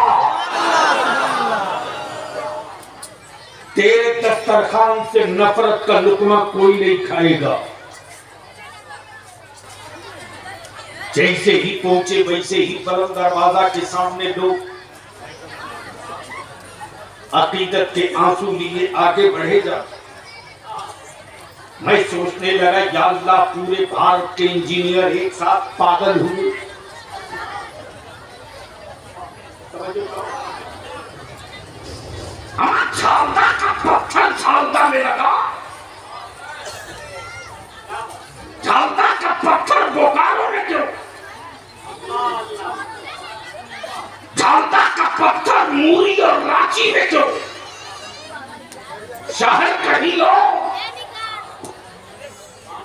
तेरे दस्तरखान से नफरत का लुकमा कोई नहीं खाएगा। जैसे ही पहुंचे वैसे ही बलंद दरवाजा के सामने लोग अकीदत के आंसू लिए आगे बढ़े जाते। मैं सोचने लगा, या अल्लाह, पूरे भारत के इंजीनियर एक साथ पागल हुए। छालदा का पत्थर छालदा में लगा, छालदा का पत्थर बोकारो में क्यों, छालदा का पत्थर मूरी और रांची में क्यों? शहर कहीं हो,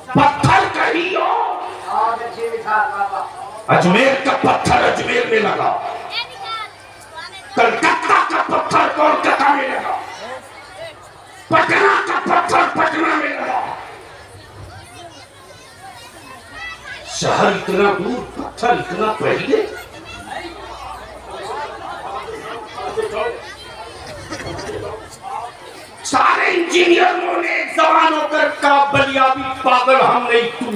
पत्थर कहीं हो। अजमेर का पत्थर अजमेर में लगा, कलकत्ता का पत्थर कोलकाता में लगा, पटना का पत्थर पटना में लगा। शहर इतना दूर, पत्थर इतना पहले। सारे इंजीनियरों ने एक जवान होकर कहा, बलिया भी पागल हम नहीं, तू।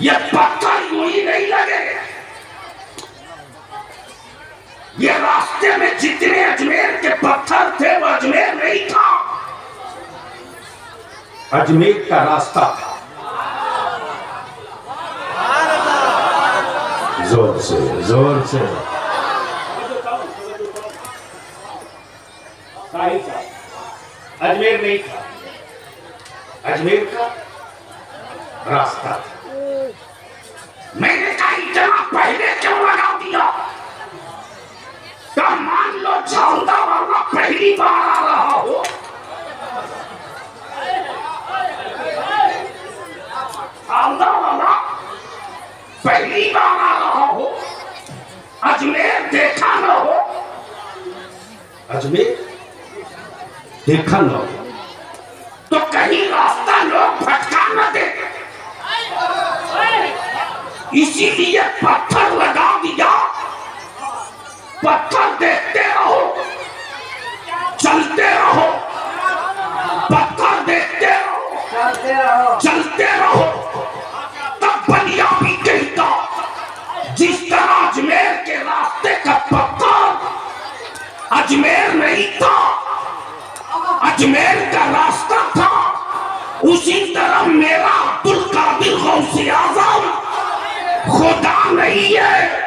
ये पत्थर यूं ही नहीं लगे, ये रास्ते में जितने अजमेर के पत्थर थे वो अजमेर नहीं था, अजमेर का रास्ता था। जोर से जोर से। अजमेर नहीं था, अजमेर का रास्ता था। मैंने कहा, इतना पहले क्यों लगा दिया? तो मान लो छालदा वाला पहली बार आ रहा हो, छालदा वाला पहली बार आ रहा हो, अजमेर देखा न हो, अजमेर देखा न हो, तो कहीं रास्ता लोग भटका न दे, इसीलिए पत्थर लगा दिया। पत्थर देखते रहो, चलते रहो, पत्थर देखते रहो, चलते रहो। तब बलिया भी कहता, जिस तरह अजमेर के रास्ते का पत्थर अजमेर नहीं था, अजमेर का रास्ता था, उसी तरह मेरा अब्दुल कादिर गौसे आजम खुदा नहीं है,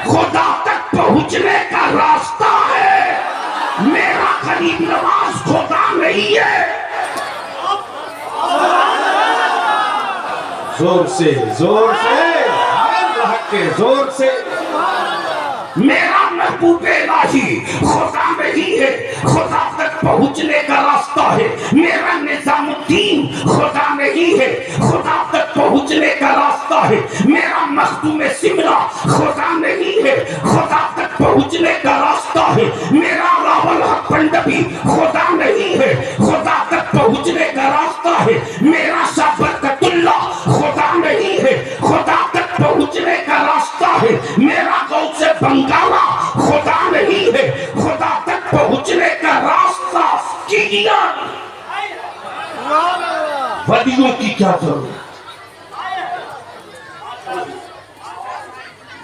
खुदा तक पहुंचने का रास्ता है। मेरा गरीब नवाज खुदा नहीं है। जोर से जोर से, के जोर से। मेरा महबूब इलाही खुदा नहीं है, खुदा तक पहुंचने का रास्ता है। मेरा निजामुद्दीन खुदा नहीं है, खुदा तक पहुंचने का रास्ता है। मेरा मखदूम सिमरा खुदा नहीं है, खुदा तक पहुंचने का रास्ता है। मेरा रावल हक पंडवी खुदा नहीं है, खुदा तक पहुंचने का रास्ता है। मेरा शाह बरकतुल्लाह खुदा नहीं है, खुदा तक पहुंचने का रास्ता है। मेरा गौ से बंगाला खुदा नहीं है, खुदा तक पहुंचने का रास्ता किया। वलियों की क्या जरूरत,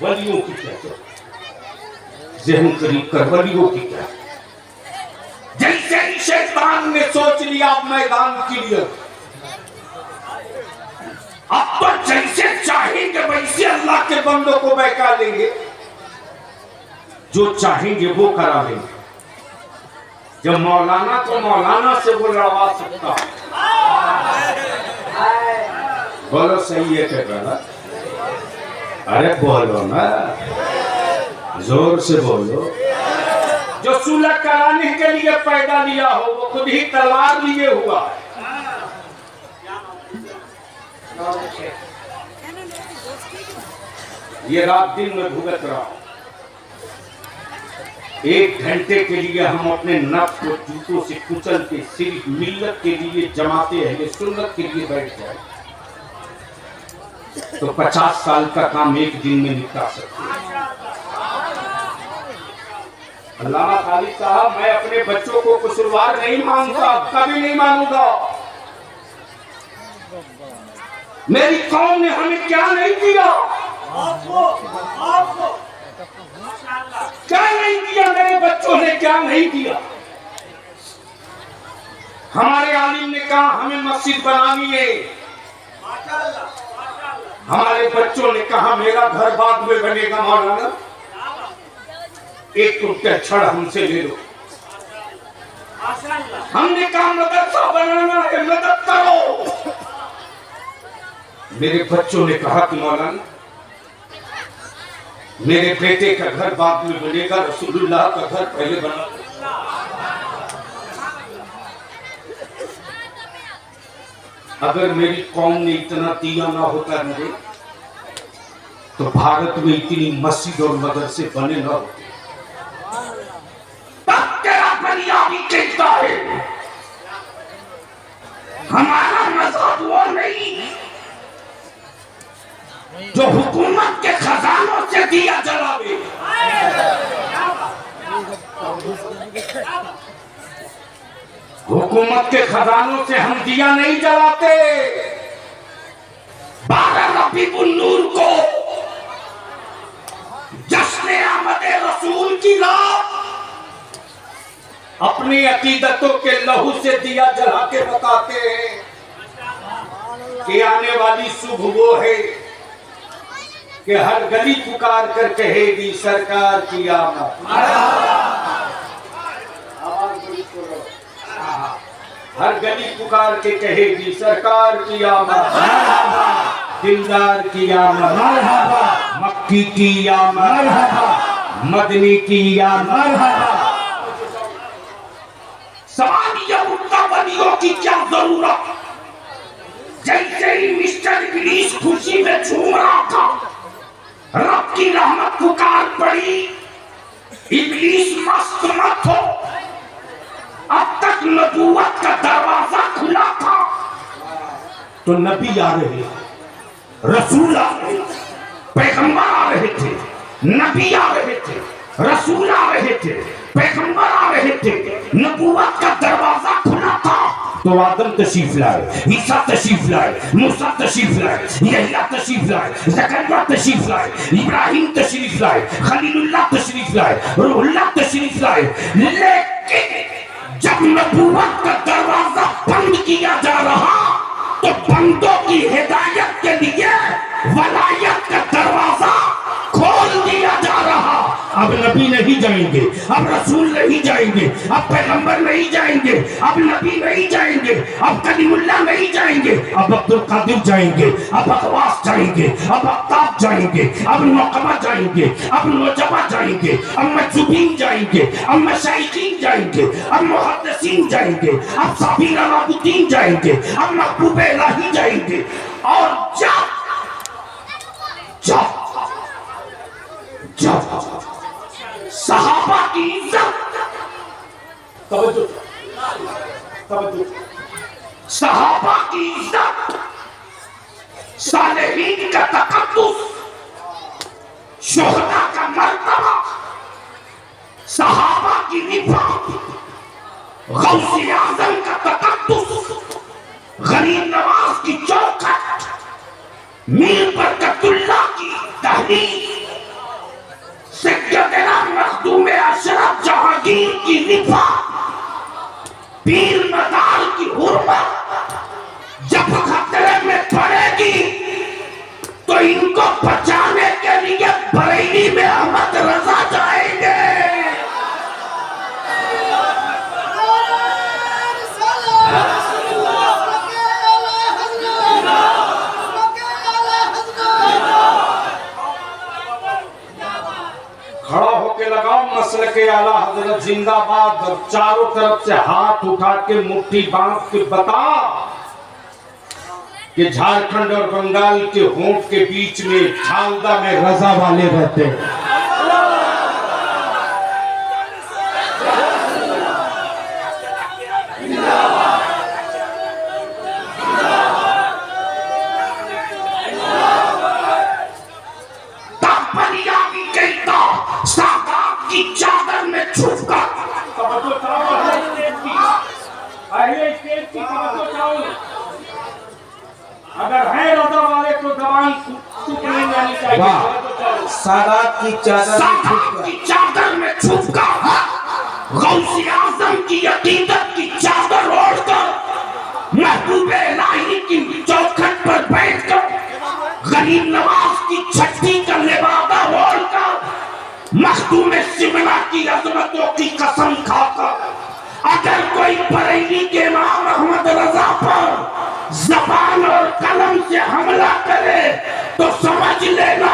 वलियों की क्या जरूरत, ज़हन करीब कर, वलियों की क्या। जैसे ही शैतान ने सोच लिया मैदान क्लियर, अब तो जैसे चाहेंगे वैसे अल्लाह के बंदों को बहका लेंगे, जो चाहेंगे वो करा लेंगे। जब मौलाना को मौलाना से वो लड़वा सकता, बोलो सही है क्या गलत? अरे बोलो ना, जोर से बोलो। जो सुलह कराने के लिए पैदा लिया हो वो खुद ही तलवार लिए हुआ है। ये रात दिन में भुगत रहा हूं। 1 घंटे के लिए हम अपने नफ्स को जूतों से कुचल के सिर्फ मिल्लत के लिए जमाते हैं, सुन्नत के लिए बैठ जाए तो 50 साल का काम एक दिन में निपटा सकते हैं। अल्लामा खालिद साहब, मैं अपने बच्चों को कसूरवार नहीं मानता, कभी नहीं मानूंगा। मेरी कौम ने हमें क्या नहीं दिया, क्या नहीं दिया, मेरे बच्चों ने क्या नहीं दिया। हमारे आलिम ने कहा हमें मस्जिद बनानी है, हमारे बच्चों ने कहा मेरा घर बाद में बनेगा मौलाना, एक टुकड़ा छड़ हमसे ले लो। हमने कहा मदरसा बनाना है, मदद करो। मेरे बच्चों ने कहा कि मौलाना मेरे बेटे का घर बाद में बनेगा, रसूलुल्लाह का घर पहले बना। अगर मेरी कौम ने इतना दिया ना होता मुझे, तो भारत में इतनी मस्जिद और मदरसे बने ना होते। तब तेरा बलियाबी कहता है हमारा मजहब वो नहीं जो हुकूमत के खजानों से दिया जलावे। हुकूमत के खजानों से हम दिया नहीं जलाते। 12 रबीउल नूर को जश्न आमद रसूल की रात अपनी अकीदतों के लहू से दिया जला के बताते हैं कि आने वाली सुबह वो है कि हर गली पुकार कर कहेगी सरकार की आमद। हर गली पुकार के कहेगी सरकार की आमद, दिलदार की आमद, मक्की की आमद, मदनी की आमद। सवाल यह उठता वलियों की क्या जरूरत। जैसे ही मिस्टर इब्लीस खुशी में झूम रहा था, रब की रहमत पुकार पड़ी, इब्लीस मस्त मत हो, अब तक नबूवत का दरवाजा खुला था। तो नबी आ रहे, रसूल आ रहे, पैगंबर आ रहे थे, नबी आ रहे थे, रसूल आ रहे थे, पैगंबर आ रहे थे, नबूवत का दरवाजा खुला था। तो आदम तशरीफ लाए, ईसा तशरीफ लाए, मूसा तशरीफ लाए, यहिया तशरीफ लाए, ज़करिया तशरीफ लाए, इब्राहिम तशरीफ लाए, खलीलुल्लाह तशरीफ लाए, रूहुल्लाह तशरीफ लाए। लेकिन जब नबूवत का दरवाजा बंद किया जा रहा तो बंदों की हिदायत के लिए वलायत का दरवाजा खोल दिया जा रहा। अब नबी नहीं जाएंगे, अब रसूल नहीं जाएंगे, अब पैगंबर नहीं जाएंगे, अब नबी नहीं जाएंगे, अब कलीमुल्लाह नहीं जाएंगे, अब अब्दुल कादिर जाएंगे, अब अखवास जाएंगे, अब अफ्ताब जाएंगे, अब नौकमा जाएंगे, अब नौजवा जाएंगे, अब मजूबीन जाएंगे, अब मशाइखीन जाएंगे, अब मुहद्दिसीन जाएंगे, अब साबिर अलाउद्दीन जाएंगे, अब महबूब इलाही जाएंगे। और जब सहाबा की इज्जत, तवज्जो तवज्जो, सहाबा की इज्जत, सालेहीन का तकद्दुस, शोहदा का मर्तबा, सहाबा की रिफात, गौसे आज़म का तकद्दुस, गरीब नवाज की चौखट, मीर बरकतुल्लाह की तहरीर, सैयदना मखदूम अशरफ जहांगीर की रिफात, पीर मदार की हुर्मत जब खतरे में पड़ेगी तो इनको बचाने के लिए बरेली में अहमद रजा जाएंगे। खड़ा होके लगाओ मसल के आला हजरत जिंदाबाद, और चारों तरफ से हाथ उठा के मुट्ठी बांध के बता कि झारखंड और बंगाल के होंठ के बीच में झालदा में रजा वाले रहते हैं। सादात की चादर में छुपकर अगर है रजा वाले तो जबान चुप नहीं जानी चाहिए। सादात की चादर में छुपकर गौसे आज़म की अकीदत की चादर ओढ़कर महबूबे इलाही की चौखट पर बैठकर गरीब नवाज की छठी का लिबादा ओढ़कर मखदूम शिमला की अजमतों की कसम खाकर अगर कोई बरेली के इमाम अहमद रजा पर ज़बान और कलम से हमला करे तो समझ लेना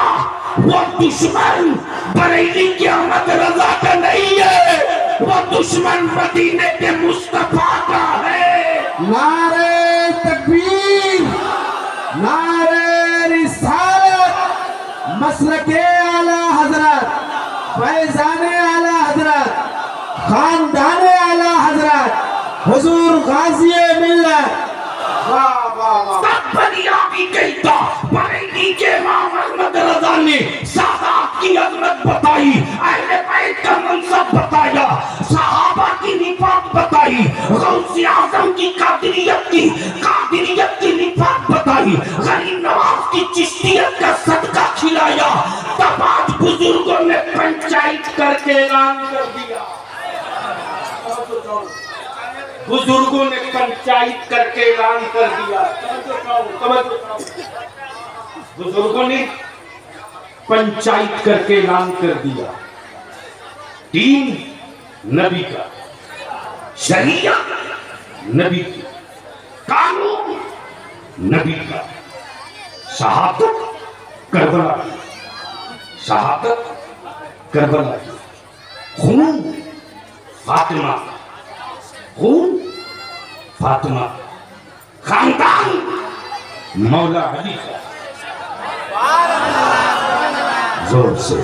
वो दुश्मन बरेली के अहमद रजा का नहीं है, वो दुश्मन मदीने के मुस्तफा का है। नारे तकबीर, नारे रिसालत, मसलके आला हजरत, फैज़ाने आला हजरत, खानदाने आला हजरत, हुजूर गाज़ी मिल्लत। बनियाबी कहता बरेली के इमाम अहमद रजा ने सादात की अजमत बताई, अहले बैत का मनसब बताया, सहाबा की रिफात बताई, गौसे आज़म की कादिरियत की रिफात बताई, गरीब नवाज की चिश्तियत का सदका खिलाया। तब आज बुजुर्गों ने पंचायत करके ऐलान कर दिया, बुजुर्गों ने पंचायत करके ऐलान कर दिया। बुजुर्गों ने पंचायत करके ऐलान कर दिया, दीन नबी का, शरीयत नबी की, कानून नबी का, शहादत करबला की, शहादत करबला की, खून फातिमा, खून फातिमा, खानदान मौला अली का। जोर से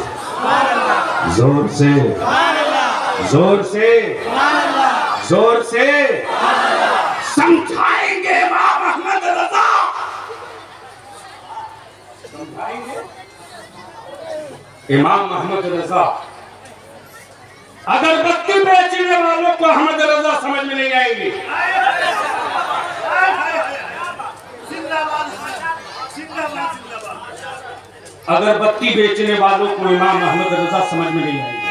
जोर से जोर से जोर से समझाएंगे इमाम अहमद रजा, समझाएंगे इमाम अहमद रजा। अगरबत्ती बेचने वालों को अहमद रजा समझ में नहीं आएगी। अगरबत्ती बेचने वालों को इमाम अहमद रजा समझ में नहीं आएगी।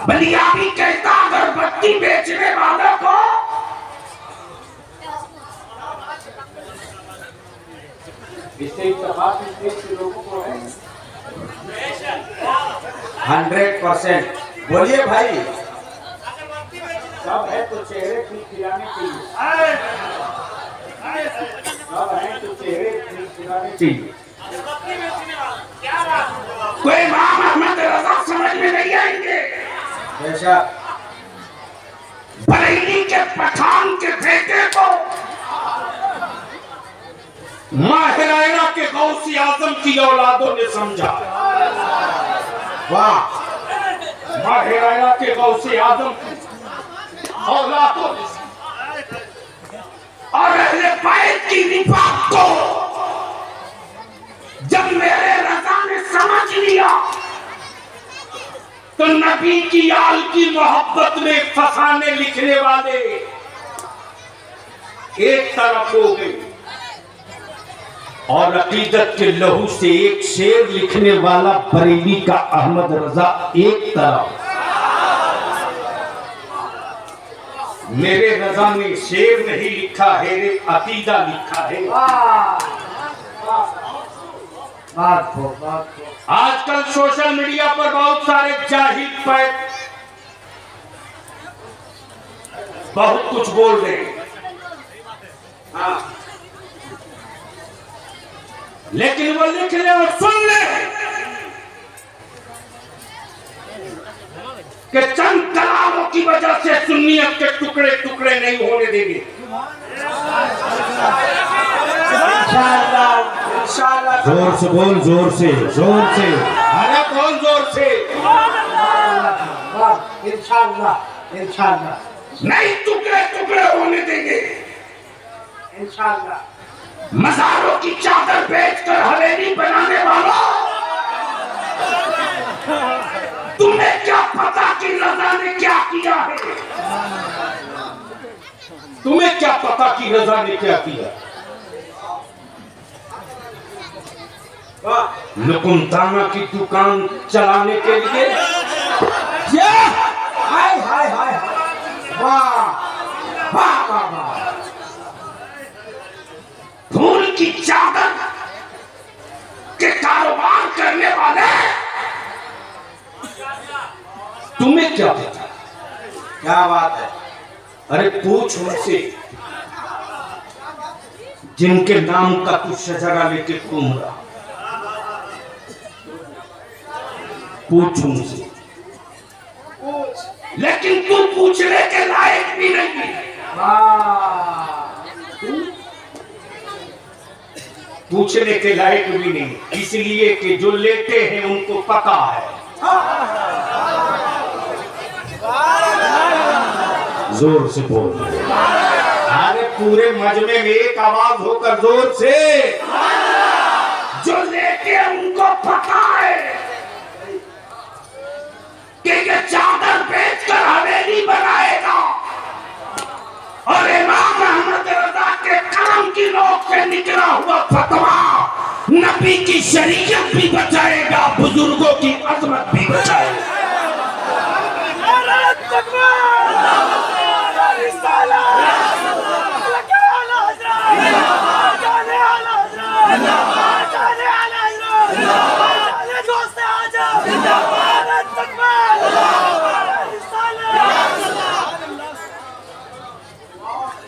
बलियाबी कहता अगरबत्ती बेचने वालों को इससे इत्तेफाक इस देश के लोगों को है। 100%। बोलिए भाई, सब है तो चेहरे खिलाने चाहिए, सब है तो चेहरे खिलाने चाहिए। कोई इमाम अहमद रजा समझ में नहीं आएंगे। ऐसा बरेली के पठान के बेटे को माहिराना के गौसी आजम की औलादों ने समझा। वाह, माहिराना के गौसी आजम की औलादों ने और अहले बैत की निफाक को जब मेरे रजा ने समझ लिया तो नबी की आल की मोहब्बत में फसाने लिखने वाले एक तरफ हो गए और अकीदत के लहू से एक शेर लिखने वाला बरेली का अहमद रजा एक तरफ। मेरे रजा ने शेर नहीं लिखा है, अकीदा लिखा है। आजकल सोशल मीडिया पर बहुत सारे जाहिल पैक बहुत कुछ बोल रहे हैं, हाँ, लेकिन वो लिख ले और सुन ले कि चंद कलामों की वजह से सुन्नियत के टुकड़े टुकड़े नहीं होने देंगे। जोर से बोल, जोर से, जोर से, अरे बोल जोर से। इंशाअल्लाह, इंशाअल्लाह नहीं टुकड़े टुकड़े होने देंगे, इंशाअल्लाह। मज़ारों की चादर बेचकर हवेली बनाने वालों, तुम्हें क्या पता कि रजा ने क्या किया है? तुम्हें क्या पता कि रजा ने क्या किया? लुकुमताना की दुकान चलाने के लिए क्या? हाय हाय हाय, वाह वाह वाह वाह। फूल की चादर के कारोबार करने वाले, तुम्हें क्या पता? क्या बात है? अरे पूछ उनसे जिनके नाम का तू शजरा लेके घूम रहा, पूछ उनसे, लेकिन तू पूछने के लायक भी नहीं। पूछने के लायक भी नहीं, इसलिए कि जो लेते हैं उनको पता है। जोर से बोल, अरे पूरे मजमे में एक आवाज होकर जोर से, जो लेते हैं उनको पता है कि ये चादर बेचकर हवेली बनाएगा और इमाम अहमद रजा के कलम की नोक से निकला हुआ फतवा नबी की शरीयत भी बचाएगा, बुजुर्गों की अजमत भी बचाएगा।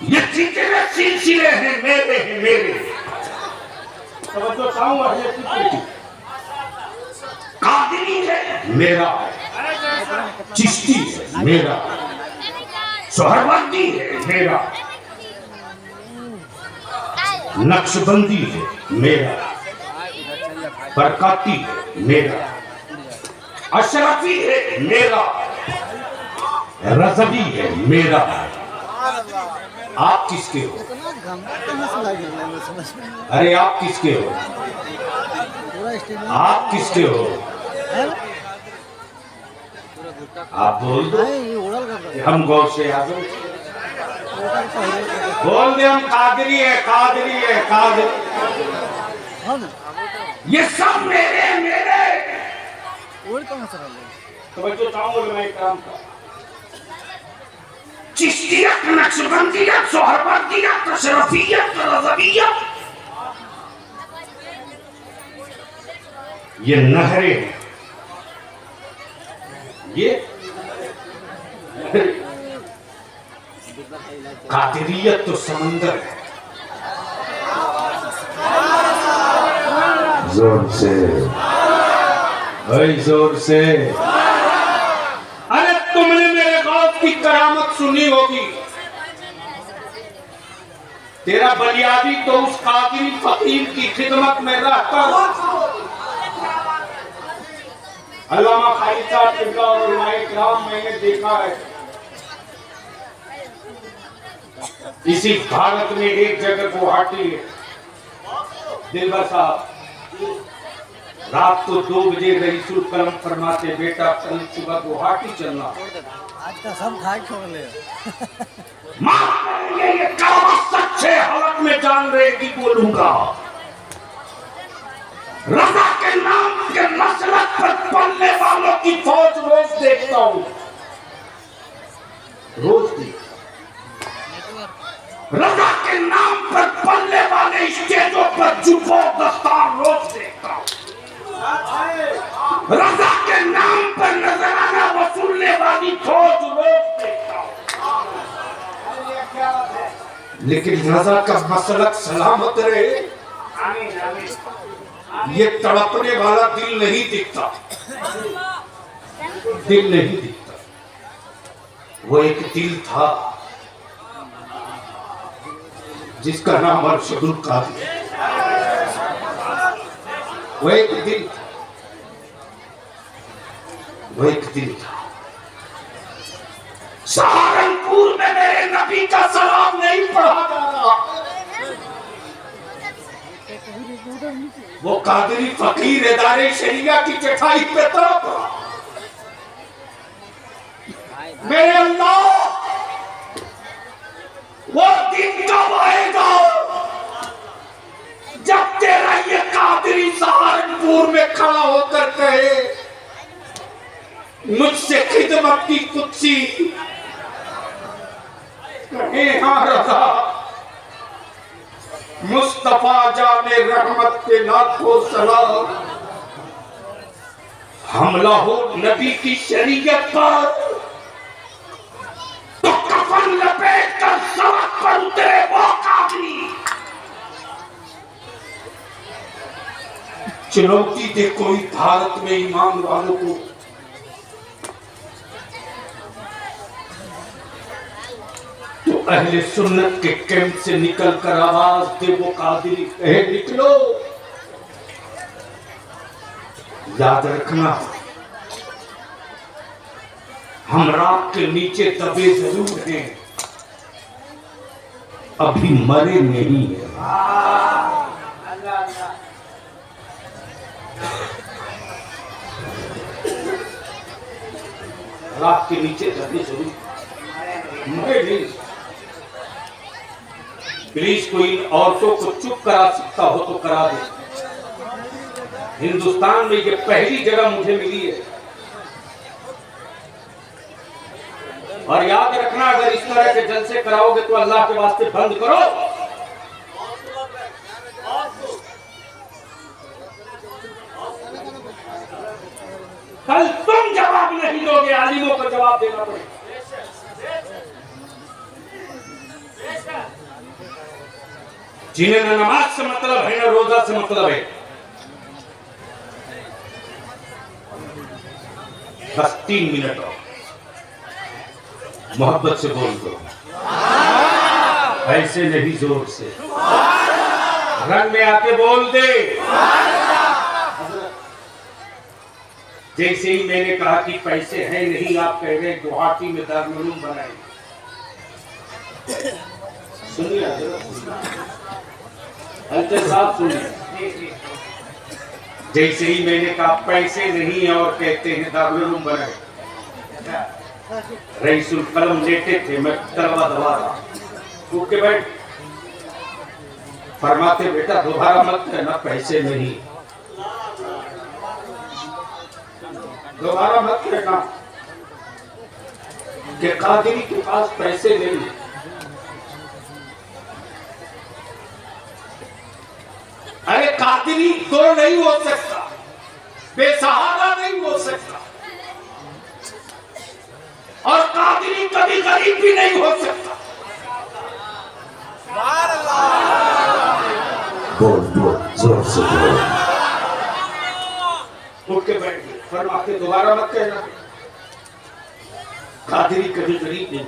ये जितने सिलसिले हैं मेरे हैं, मेरे। कादरी है मेरा, चिश्ती है मेरा, सोहरवर्दी है मेरा, नक्शबंदी है मेरा, बरकाती है मेरा, अशरफी है मेरा, रज़वी है मेरा। आप किसके हो? अरे आप किसके हो? आप किसके हो? आप बोल दो, हम गौर से आजम बोल दे, हम कादरी है, कादरी है, कादरी। ये सब मेरे मेरे। तो बच्चों चाहूंगा मैं एक काम का, चिश्तियत, नक्शबंदियत, सोहरवर्दियत, अशरफियत, रज़वियत, ये नहरें ये कादिरियत तो समंदर है। जोर से, भाई जोर से। अरे तुमने मेरे गौस की करामत सुनी होगी। तेरा बलियादी तो उस कादिरी फकीर की खिदमत में रहकर अल्लामा खालिद साहब किबला और उलमाए किराम मैंने देखा है। इसी भारत में एक जगह गुवाहाटी है। दिलबर साहब रात को 2 बजे रईसुल कलम फरमाते, बेटा कल सुबह गुवाहाटी चलना। आज का सब खाए छोड़ ले। ये कलमा सच्चे हालत में जान रहेगी बोलूंगा। रजा के नाम के मसलक पर पलने वालों की फौज रोज देखता हूं, रोज देखता। रजा के नाम पर पलने वाले स्टेजों पर जुब्बों दस्तार रोज देखता हूं। रजा के नाम पर नजराना वसूलने वाली फौज रोज देखता हूं। लेकिन रजा का मसलक सलामत रहे, ये तड़पने वाला दिल नहीं दिखता, दिल नहीं दिखता। वो एक दिल था जिसका नाम अरशदुल कादिर। वो एक दिल था, वो एक दिल था। सहारनपुर में मेरे नबी का सलाम नहीं पढ़ा जा रहा। वो कादिरी फकीर इदारे शरिया की चटाई पे तड़प रहा। मेरे अल्लाह, वो दिन कब आएगा जब तेरा ये कादिरी सहारनपुर में खड़ा होकर कहे, मुझसे खिदमत की कुत्सी कहे हाँ रजा, मुस्तफा जाने रहमत के लाखों सलाम। हमला हो नबी की शरीयत पर तो कफन लपेट कर सड़क पर उतरे वो कादिरी। चुनौती दे कोई भारत में ईमान वालों को, तो अहले सुन्नत के कैंप से निकल कर आवाज दे वो कादिरी कहे निकलो। याद रखना, हम रात के नीचे दबे जरूर हैं, अभी मरे नहीं है। रात के नीचे दबे जरूर, मरे नहीं। प्लीज कोई औरतों को चुप करा सकता हो तो करा दे। हिंदुस्तान में ये पहली जगह मुझे मिली है। और याद रखना, अगर इस तरह के जलसे कराओगे तो अल्लाह के वास्ते बंद करो। कल तुम जवाब नहीं दोगे, आलिमों को जवाब देना पड़ेगा। जिन्हें न नमाज से मतलब है न रोजा से मतलब है, बस 3 मिनट और मोहब्बत से बोल दो, ऐसे नहीं जोर से, रंग में आके बोल दे। जैसे ही मैंने कहा कि पैसे हैं नहीं, आप कह रहे गुवाहाटी में दारुल उलूम बनाए। सुनिए अंते साहब, सुनिए। जैसे ही मैंने कहा पैसे नहीं है और कहते हैं दारुल उलूम बनाए, रईसुल कलम लेटे थे, मैं तलवा दबा रहा, उठ के बैठ, फरमाते बेटा दोबारा मत कहना पैसे नहीं, दोबारा मत कहना कि कादिरी के पास पैसे नहीं। अरे कादिरी दो नहीं हो सकता, बेसहारा नहीं हो सकता। आदमी कभी गरीब भी नहीं हो सकता। बोल बोल जोर से बोल। उठ के बैठ गए, फरमाते दोबारा मत कहना कादरी कभी गरीब नहीं।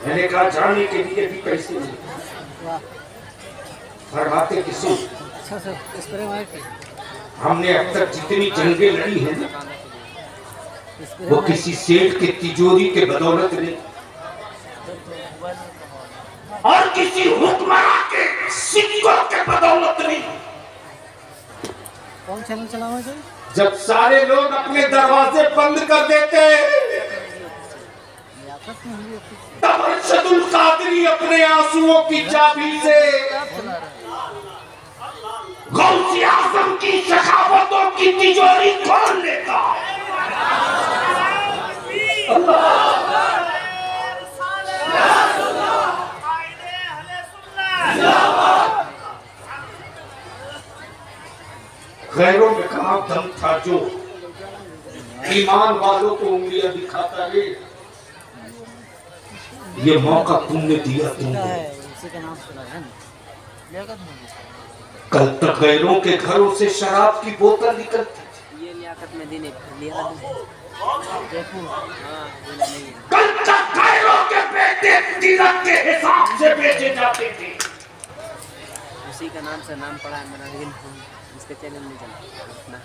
मैंने कहा जाने के लिए भी पैसे नहीं। फरमाते किसी अच्छा सर स्प्रे मार के हमने अब तक जितनी जंगें लड़ी हैं ना, स्प्रे वो किसी सेठ के तिजोरी के बदौलत नहीं और किसी हुक्मरान के सिक्कों के बदौलत नहीं। कौन चैनल चलाओ सर? जब सारे लोग अपने दरवाजे बंद कर देते तब अरशदुल कादरी अपने आंसुओं की चाबी से गौसे आजम की सखावतों की तिजोरी खोल लेता है। गैरों में कहा दम था जो ईमान वालों को उंगलियां दिखाता है। ये मौका तुमने दिया तुमने। उसी का नाम सुना है ना। कल तक गैरों के घरों से शराब की बोतल निकलती थी। ये लियाकत में देने लिया देखो नहीं है। कल तक गैरों के बेटे तिलक के हिसाब से बेचे जाते थे। उसी का नाम से नाम पड़ा है मेरा, लेकिन इसका चैनल नहीं चला।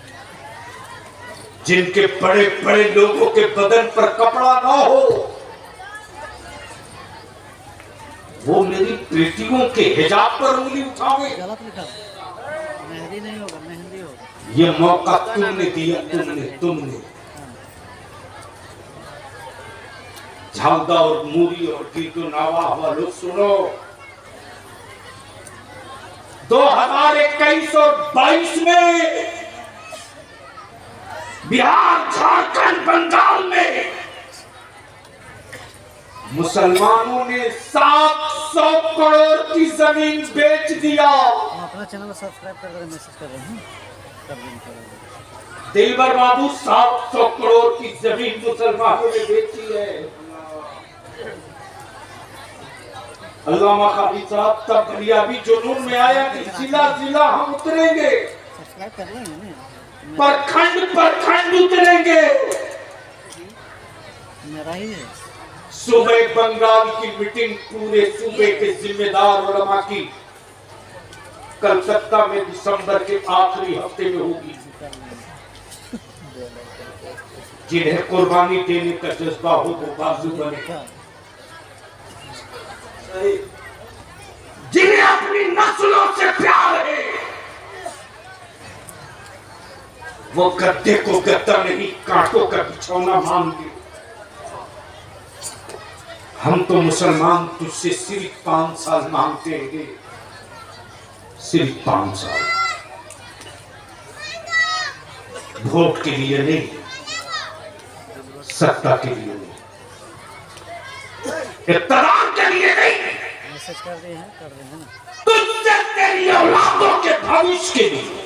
जिनके बड़े बड़े लोगों के बदन पर कपड़ा ना हो वो मेरी बेटियों के हिजाब पर उंगली उठावे। गलत लिखा, मेहंदी नहीं होगा, मेहंदी होगा। ये मौका तुमने दिया, तुमने झालदा और मूरी और कीटो नावा वालों सुनो। 2021 और 22 में बिहार, झारखंड, बंगाल में मुसलमानों ने 700 करोड़ की जमीन बेच दिया। हम अपना चैनल सब्सक्राइब कर रहे, मैसेज कर रहे हैं, कर देंगे। दिलबर बाबू 700 करोड़ की जमीन मुसलमानों ने बेची है। अल्लामा कादी साहब तब बलियाबी जुनून में आया कि जिला जिला हम उतरेंगे, सब्सक्राइब कर रहे हैं ना, प्रखंड उतरेंगे। मेरा ही है। सुबह बंगाल की मीटिंग पूरे सूबे के जिम्मेदार उलमा की कलकत्ता में दिसंबर के आखिरी हफ्ते में होगी। जिन्हें कुर्बानी देने का जज्बा हो वो बाजू बने, जिन्हें अपनी नस्लों से प्यार है वो गद्दे को गद्दा नहीं कांटों का बिछौना मांगे। हम तो मुसलमान तुझसे सिर्फ 5 साल मांगते हैं, सिर्फ 5 साल। वोट के लिए नहीं, सत्ता के लिए नहीं, इक़्तिदार के लिए नहीं, मैसेज कर रहे हैं ना, तुझसे तेरी औलादों के भविष्य के लिए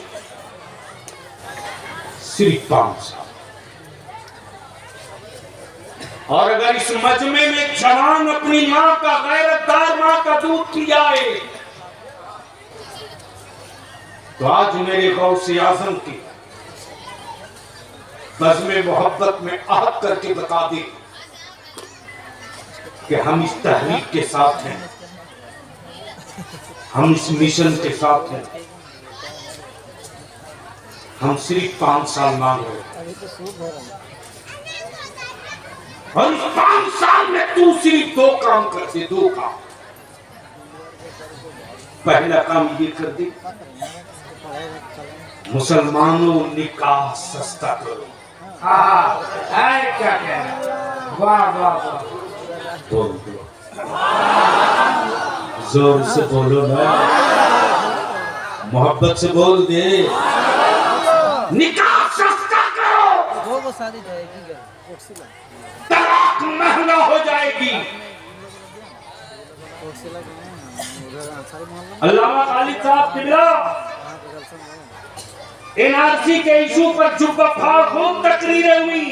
सिर्फ 5 साल। और अगर इस मजमे में जवान अपनी मां का, गैरतदार मां का दूध पियाए तो आज मेरे गौसे आजम की बज़्म मोहब्बत में आहद करके बता दे कि हम इस तहरीक के साथ हैं, हम इस मिशन के साथ हैं। हम सिर्फ 5 साल मांग रहे हैं अभी तो सूट हो रहा है। और इस 5 साल में तू सिर्फ 2 काम कर दे, 2 काम। पहला काम ये कर दे, मुसलमानों निकाह सस्ता करो। हाँ क्या कह रहे, वाह वाह वाह। बोल दो, जोर से बोलो ना, मोहब्बत से बोल दे। निकाह सस्ता करो, 2 शादी जाएगी, तलाक महंगा हो जाएगी। अल्लामा खालिद साहब किबला NRC के इशू पर जुब्बा फाड़ खूब तकरीरें हुई।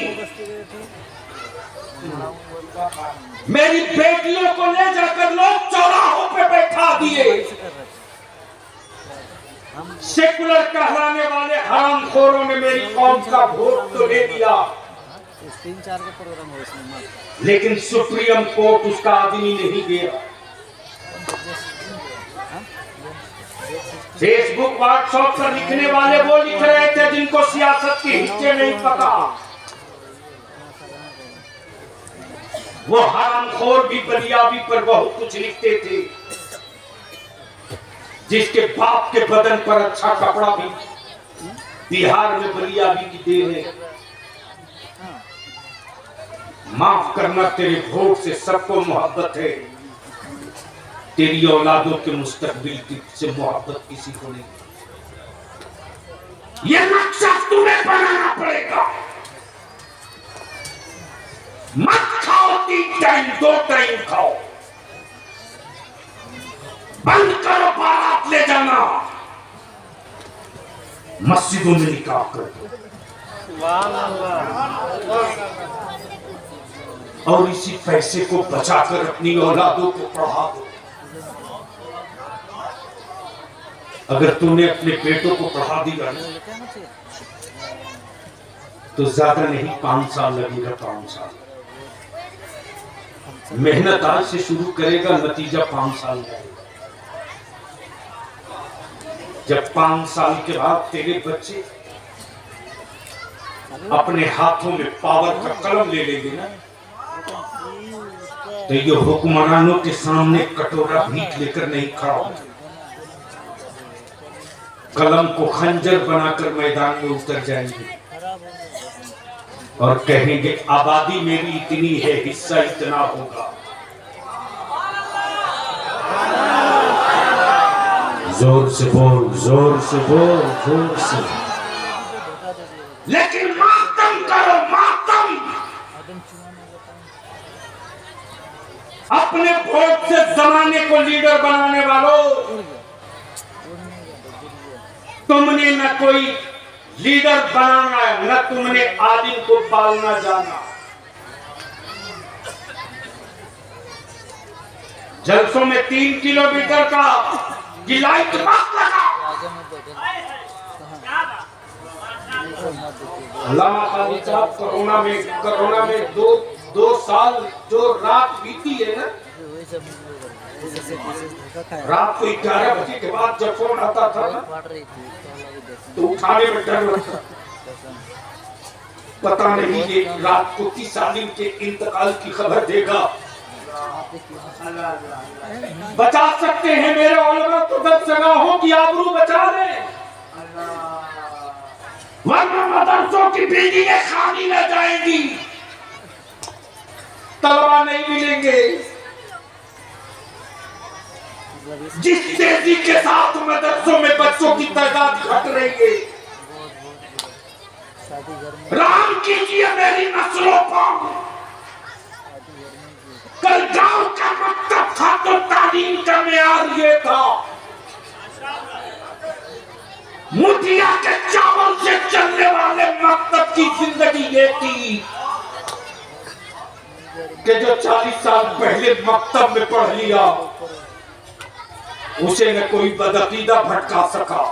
मेरी बेटियों को ले जाकर लोग चौराहों पे बैठा दिए। सेकुलर कहलाने वाले हरामखोरों ने मेरी कौम का वोट तो ले लिया, 3-4 के प्रोग्राम हो इसमें, लेकिन सुप्रीम कोर्ट उसका आदमी नहीं गया। फेसबुक व्हाट्सएप पर लिखने वाले वो लिख रहे थे जिनको सियासत की हिस्से नहीं पता। वो हरामखोर भी बलियाबी पर बहुत कुछ लिखते थे, जिसके बाप के बदन पर अच्छा कपड़ा भी बिहार में बलियाबी की देन है। माफ करना, तेरे वोट से सबको मोहब्बत है, तेरी औलादों के मुस्तकबिल से मोहब्बत किसी को नहीं। ये नक्शा तुम्हें बनाना पड़ेगा। मत खाओ 3 टाइम, 2 टाइम खाओ। बंद करो बारात ले जाना, मस्जिदों में निकाह कर दो। और इसी पैसे को बचाकर अपनी औलादों को पढ़ा दो। अगर तूने अपने बेटों को पढ़ा दिया तो ज्यादा नहीं 5 साल लगेगा। 5 साल मेहनत आज से शुरू करेगा, नतीजा 5 साल में। जब 5 साल के बाद तेरे बच्चे अपने हाथों में पावर का कलम ले लेंगे ना, तो ये हुक्मरानों के सामने कटोरा भीख लेकर नहीं खड़ा होगा, कलम को खंजर बनाकर मैदान में उतर जाएंगे और कहेंगे आबादी मेरी इतनी है, हिस्सा इतना होगा। जोर से बोल, जोर से बोल, जोर से। लेकिन मातम करो, मातम। अपने वोट से जमाने को लीडर बनाने वालों, तुमने न कोई लीडर बनाना है, न तुमने आदिम को पालना जाना। जलसों में 3 किलोमीटर का लाइट मत लगा। अल्लामा खाली साहब कोरोना में दो साल जो रात बीती है ना, रात को 11 बजे के बाद जब फोन आता था ना, तो उठाने में डर लगता। पता नहीं ये रात को किस आलिम के इंतकाल की खबर देगा। बचा सकते हैं मेरे उलमा तो 10 जगहों की आबरू बचा ले, वरना मदरसों की बिल्डिंगें खाली रह जाएंगी, तलबा नहीं मिलेंगे। जिस तेजी के साथ मदरसों में बच्चों की तादाद घट रही है, राम कीजिए मेरी नस्लों पर। कल गांव का मकतब था तो तालीम का मेयार ये था, मुठिया के चावल से चलने वाले मकतब की जिंदगी ये थी कि जो 40 साल पहले मकतब में पढ़ लिया उसे न कोई बदअकीदा भटका सका,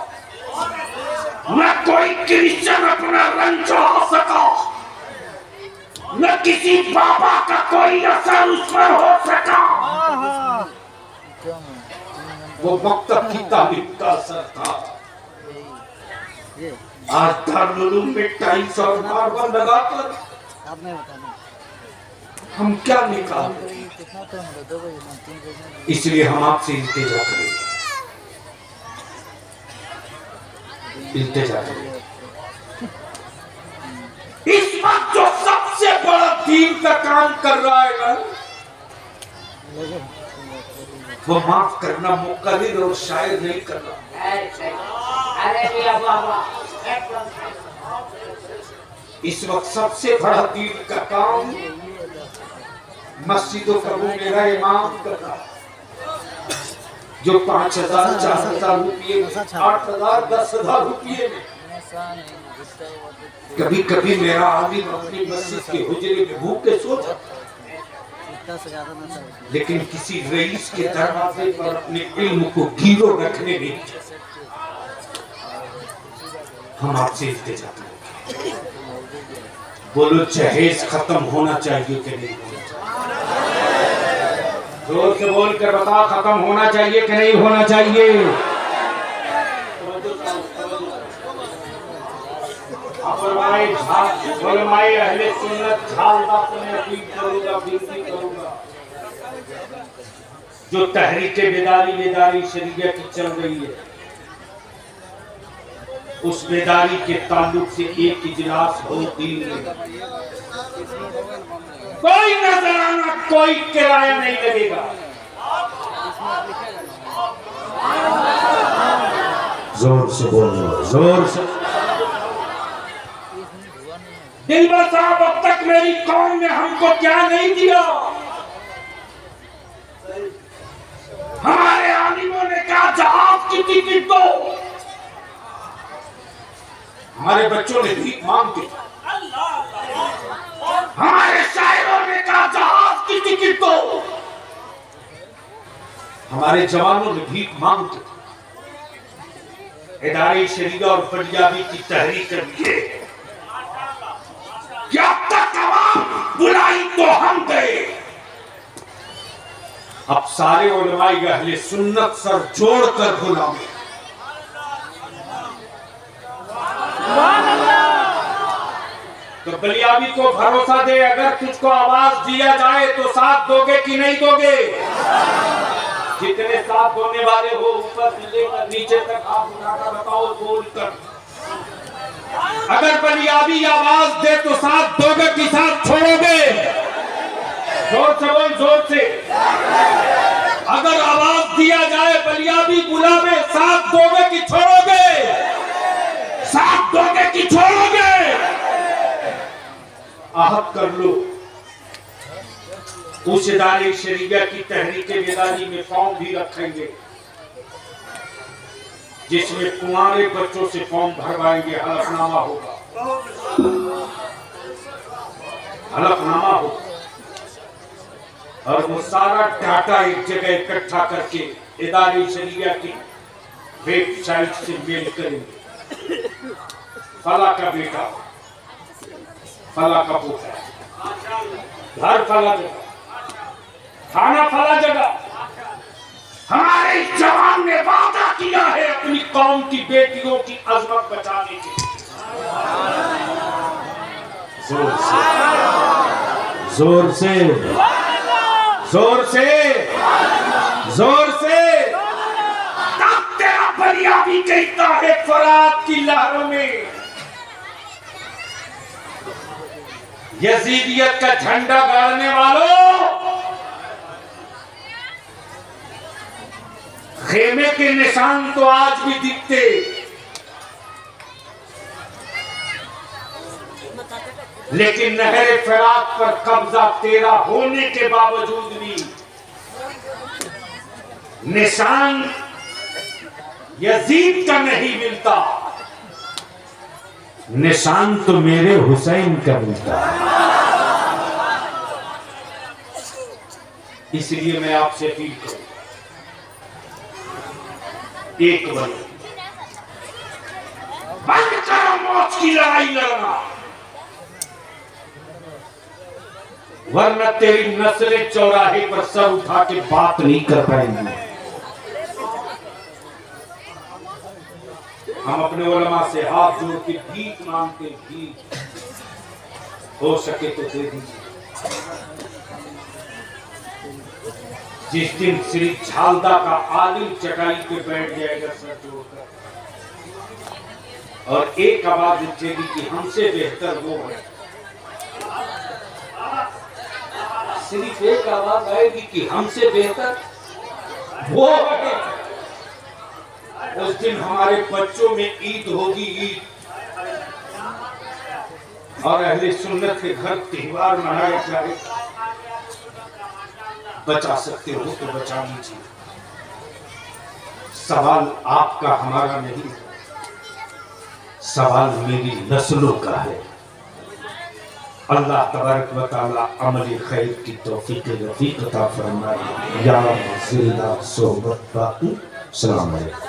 न कोई क्रिश्चियन अपना रंग चढ़ा सका, न किसी बाबा का कोई असर उस पर हो सका। वो मकतब की तालीम का असर था। आज दारुल में टाइल्स और मार्बल लगाकर हम क्या निकालें? इसलिए हम आपसे इल्तिजा करेंगे, इल्तिजा करेंगे। इस वक्त जो सबसे बड़ा दीन का काम कर रहा है ना, वो माफ करना मुकर्रिर और शायर नहीं कर रहा। अरे बाबा, इस वक्त सबसे बड़ा दीन का काम मस्जिदों का वो मेरा इमाम कर रहा है, जो 5,000, 4,000 रुपये, 8,000, 10,000 रुपये में कभी कभी मेरा आलिम अपनी मस्जिद के हुजरे में भूखे सो जाता, लेकिन किसी रईस के दरवाजे पर अपने इल्म को गिरो रखने नहीं जाता। हम आपसे इल्तिजा करेंगे, बोलो जहेज खत्म होना चाहिए कि नहीं होना चाहिए? जोर से बोल कर बता, खत्म होना चाहिए कि नहीं होना चाहिए? उलमाए अहले सुन्नत झालदा तुम्हें अपील करूंगा, विनती करूंगा, जो तहरीक बेदारी शरीयत की चल रही है, उस बेदारी के ताल्लुक से एक इजलास हो दिन में, कोई नजराना, कोई किराया नहीं लगेगा। जोर से बोलो, जोर से। दिलबर साहब, अब तक मेरी कौम ने हमको क्या नहीं दिया? हमारे आलिमों ने कहा जहाज की टिकट दो, हमारे बच्चों ने भीख मांग के, हमारे शायरों ने कहा जहाज की टिकट दो, हमारे जवानों ने भीख मांग के इदारे शरीयत और पंजाबी की तहरीक किए। क्या तक आवाम बुलाई तो हम गए। अब सारे उलमाए अहले सुन्नत सर जोड़कर बुलाओ। तो बलियाबी को भरोसा दे, अगर तुझको आवाज दिया जाए तो साथ दोगे कि नहीं दोगे? जितने साथ दोने वाले हो, ऊपर से लेकर नीचे तक आप उठाकर बताओ, बोलकर। अगर बलियाबी आवाज दे तो साथ दोगे कि साथ छोड़ोगे? जोर से बोल, जोर से। अगर आवाज दिया जाए बलियाबी बुलावे, साथ दोगे कि छोड़ोगे? साथ दोगे कि छोड़ोगे? आहत कर लो। उस इदारे शरीया की तहरीक बेदारी में फॉर्म भी रखेंगे, जिसमें कुंवारे बच्चों से फॉर्म भरवाएंगे, हलफनामा होगा, हलफनामा होगा, और वो सारा डाटा एक जगह इकट्ठा करके इदारे शरीया की वेबसाइट से मेल करेंगे। फला का बेटा, फला का पोता, घर फला जगह, थाना फला जगह। हमारे जवान ने वादा किया है अपनी कौम की बेटियों की अजमत बचाने की। जोर से, जोर से, जोर से, जोर से। तब तेरा बलियाबी कहता है फरात की लहरों में यजीदियत का झंडा गाड़ने वालों, खेमे के निशान तो आज भी दिखते, लेकिन नहर फरात पर कब्जा तेरा होने के बावजूद भी निशान यजीद का नहीं मिलता, निशान तो मेरे हुसैन का मिलता। इसलिए मैं आपसे अपील करूं, एक बनो, बंद करो मौत की लड़ाई लड़ना, वरना तेरी नस्लें चौराहे पर सर उठा के बात नहीं कर पाएंगी। हम अपने उलमा से हाथ जोड़ के भीख मांगते, भीख हो सके तो दे दीजिए। जिस दिन श्री झालदा का आलिम चटाई पे बैठ जाएगा सर जोड़कर, और एक आवाज उठेगी कि हमसे बेहतर वो है, सिर्फ एक आवाज आएगी कि हमसे बेहतर वो है, उस दिन हमारे बच्चों में ईद होगी, ईद, और अहले सुन्नत के घर त्योहार मनाए जाए। बचा सकते हो तो बचा लीजिए, सवाल आपका हमारा नहीं, सवाल मेरी नस्लों का है। अल्लाह तबारक व तआला अमल खैर की तौफीक रफीक अता फरमाए। या जिंदा सोहबत बाकी। सलाम अलैकुम।